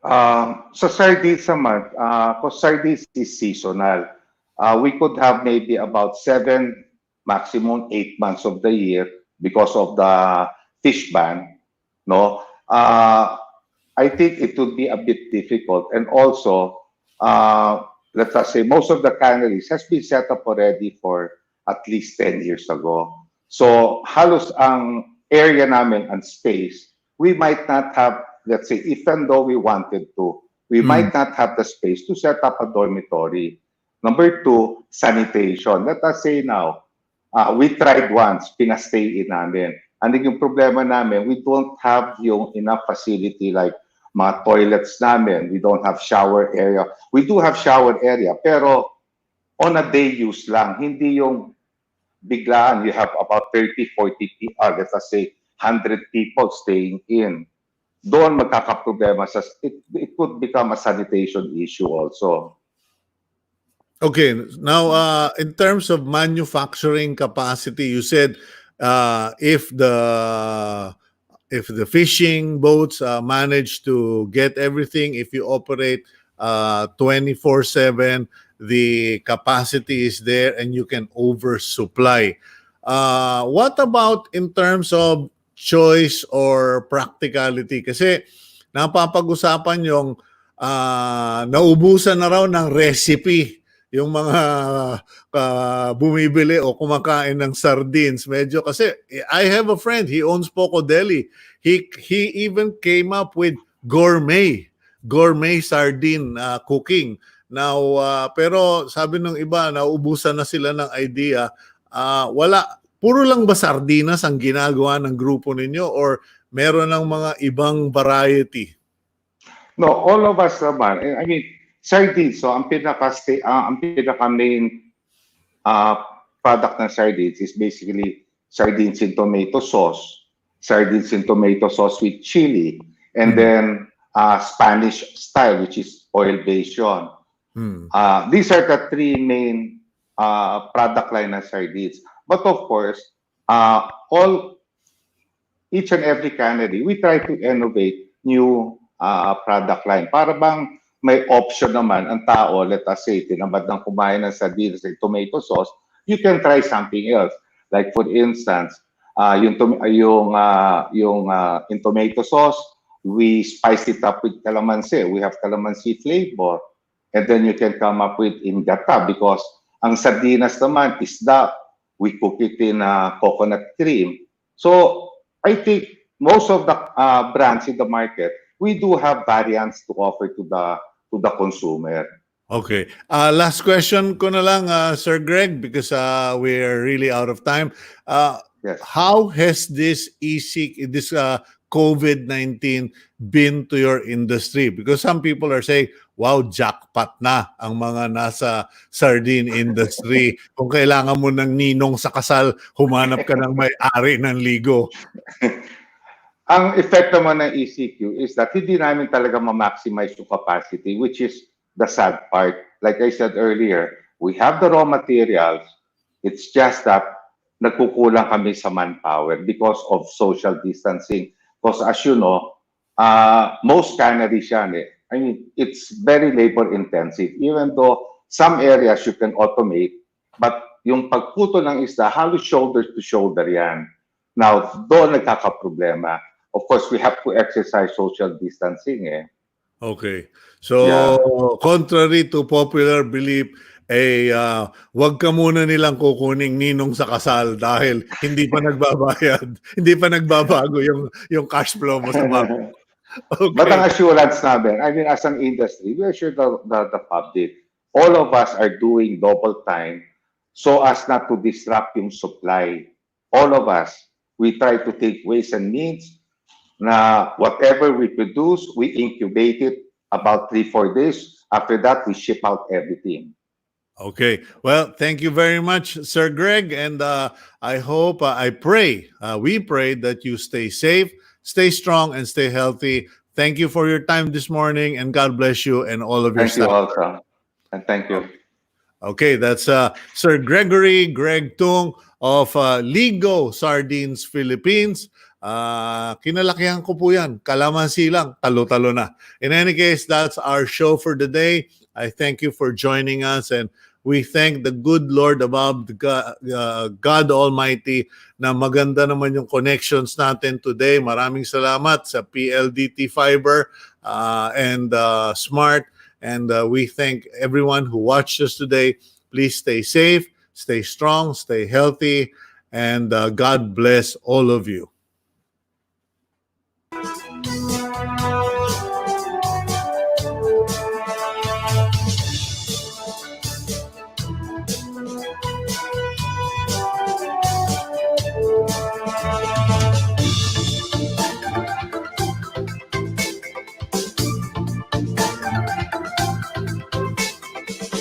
Sa sardines naman, because sardines is seasonal, we could have maybe about 7, maximum 8 months of the year because of the fish ban. No, I think it would be a bit difficult, and also, let us say, most of the canneries has been set up already for at least 10 years ago. So halos ang area namin and space, we might not have, let's say, even though we wanted to, we might not have the space to set up a dormitory. Number two, sanitation. Let us say now, we tried once, pinastay in namin. Ano yung problema namin? We don't have yung enough facility like mga toilets namin. We don't have shower area. We do have shower area, pero on a day use lang. Hindi yung biglaan, you have about 30, 40 people, let us say 100 people staying in. Doon magkakaproblema sa it could become a sanitation issue also. Okay, now in terms of manufacturing capacity, you said if the fishing boats manage to get everything, if you operate 24/7, the capacity is there and you can oversupply. What about in terms of choice or practicality? Kasi napapag-usapan yung naubusan na raw ng recipe yung mga bumibili o kumakain ng sardines. Medyo kasi I have a friend, he owns Poco Deli. He even came up with gourmet sardine cooking. Now, pero sabi ng iba, nauubusan na sila ng idea. Puro lang ba sardinas ang ginagawa ng grupo ninyo or meron ng mga ibang variety? No, all of us naman. I mean, sardines, so ang pinaka-main product ng sardines is basically sardines in tomato sauce with chili, and then Spanish style, which is oil-based yun. These are the three main product line ng sardines. But of course, each and every cannery, we try to innovate new product line. Para bang may option naman ang tao, let us say, tinamad ng kumain ng sardines and tomato sauce, you can try something else. Like for instance, in tomato sauce, we spice it up with calamansi. We have calamansi flavor. And then you can come up with in gata because ang sardinas naman is that we cook it in coconut cream. So I think most of the brands in the market, we do have variants to offer to the consumer. Okay. Last question ko na lang, Sir Greg, because we're really out of time. Yes. How has this COVID-19 been to your industry? Because some people are saying, wow, jackpot na ang mga nasa sardine industry. Kung kailangan mo ng ninong sa kasal, humanap ka ng may-ari ng ligo. Ang effect naman ng ECQ is that hindi namin talaga ma-maximize yung capacity, which is the sad part. Like I said earlier, we have the raw materials. It's just that nagkukulang kami sa manpower because of social distancing. Because as you know, most canneries yan I mean, it's very labor intensive. Even though some areas you can automate, but yung pagputo ng isda, halos shoulder to shoulder yan. Now, doon nagkakaproblema. Of course, we have to exercise social distancing. Okay. So, contrary to popular belief, wag ka muna nilang kukuning ninong sa kasal dahil hindi pa nagbabayad, hindi pa nagbabago yung cash flow mo sa bank. Okay. But ang assurance namin, I mean, as an industry, we assure the public, all of us are doing double time so as not to disrupt yung supply. All of us, we try to take ways and means. na whatever we produce, we incubate it about 3-4 days. After that, we ship out everything. Okay. Well, thank you very much, Sir Greg. And I hope, I pray, we pray that you stay safe, stay strong, and stay healthy. Thank you for your time this morning, and God bless you and all of your Thank you staff. also. And thank you. Okay, that's Sir Greg Tung of Ligo Sardines, Philippines. Kinalakihan ko po yan. Kalamansi lang, talo-talo na. In any case, that's our show for the day. I thank you for joining us, and we thank the good Lord above, God Almighty, na maganda naman yung connections natin today. Maraming salamat sa PLDT Fiber and Smart. And we thank everyone who watched us today. Please stay safe, stay strong, stay healthy, and God bless all of you.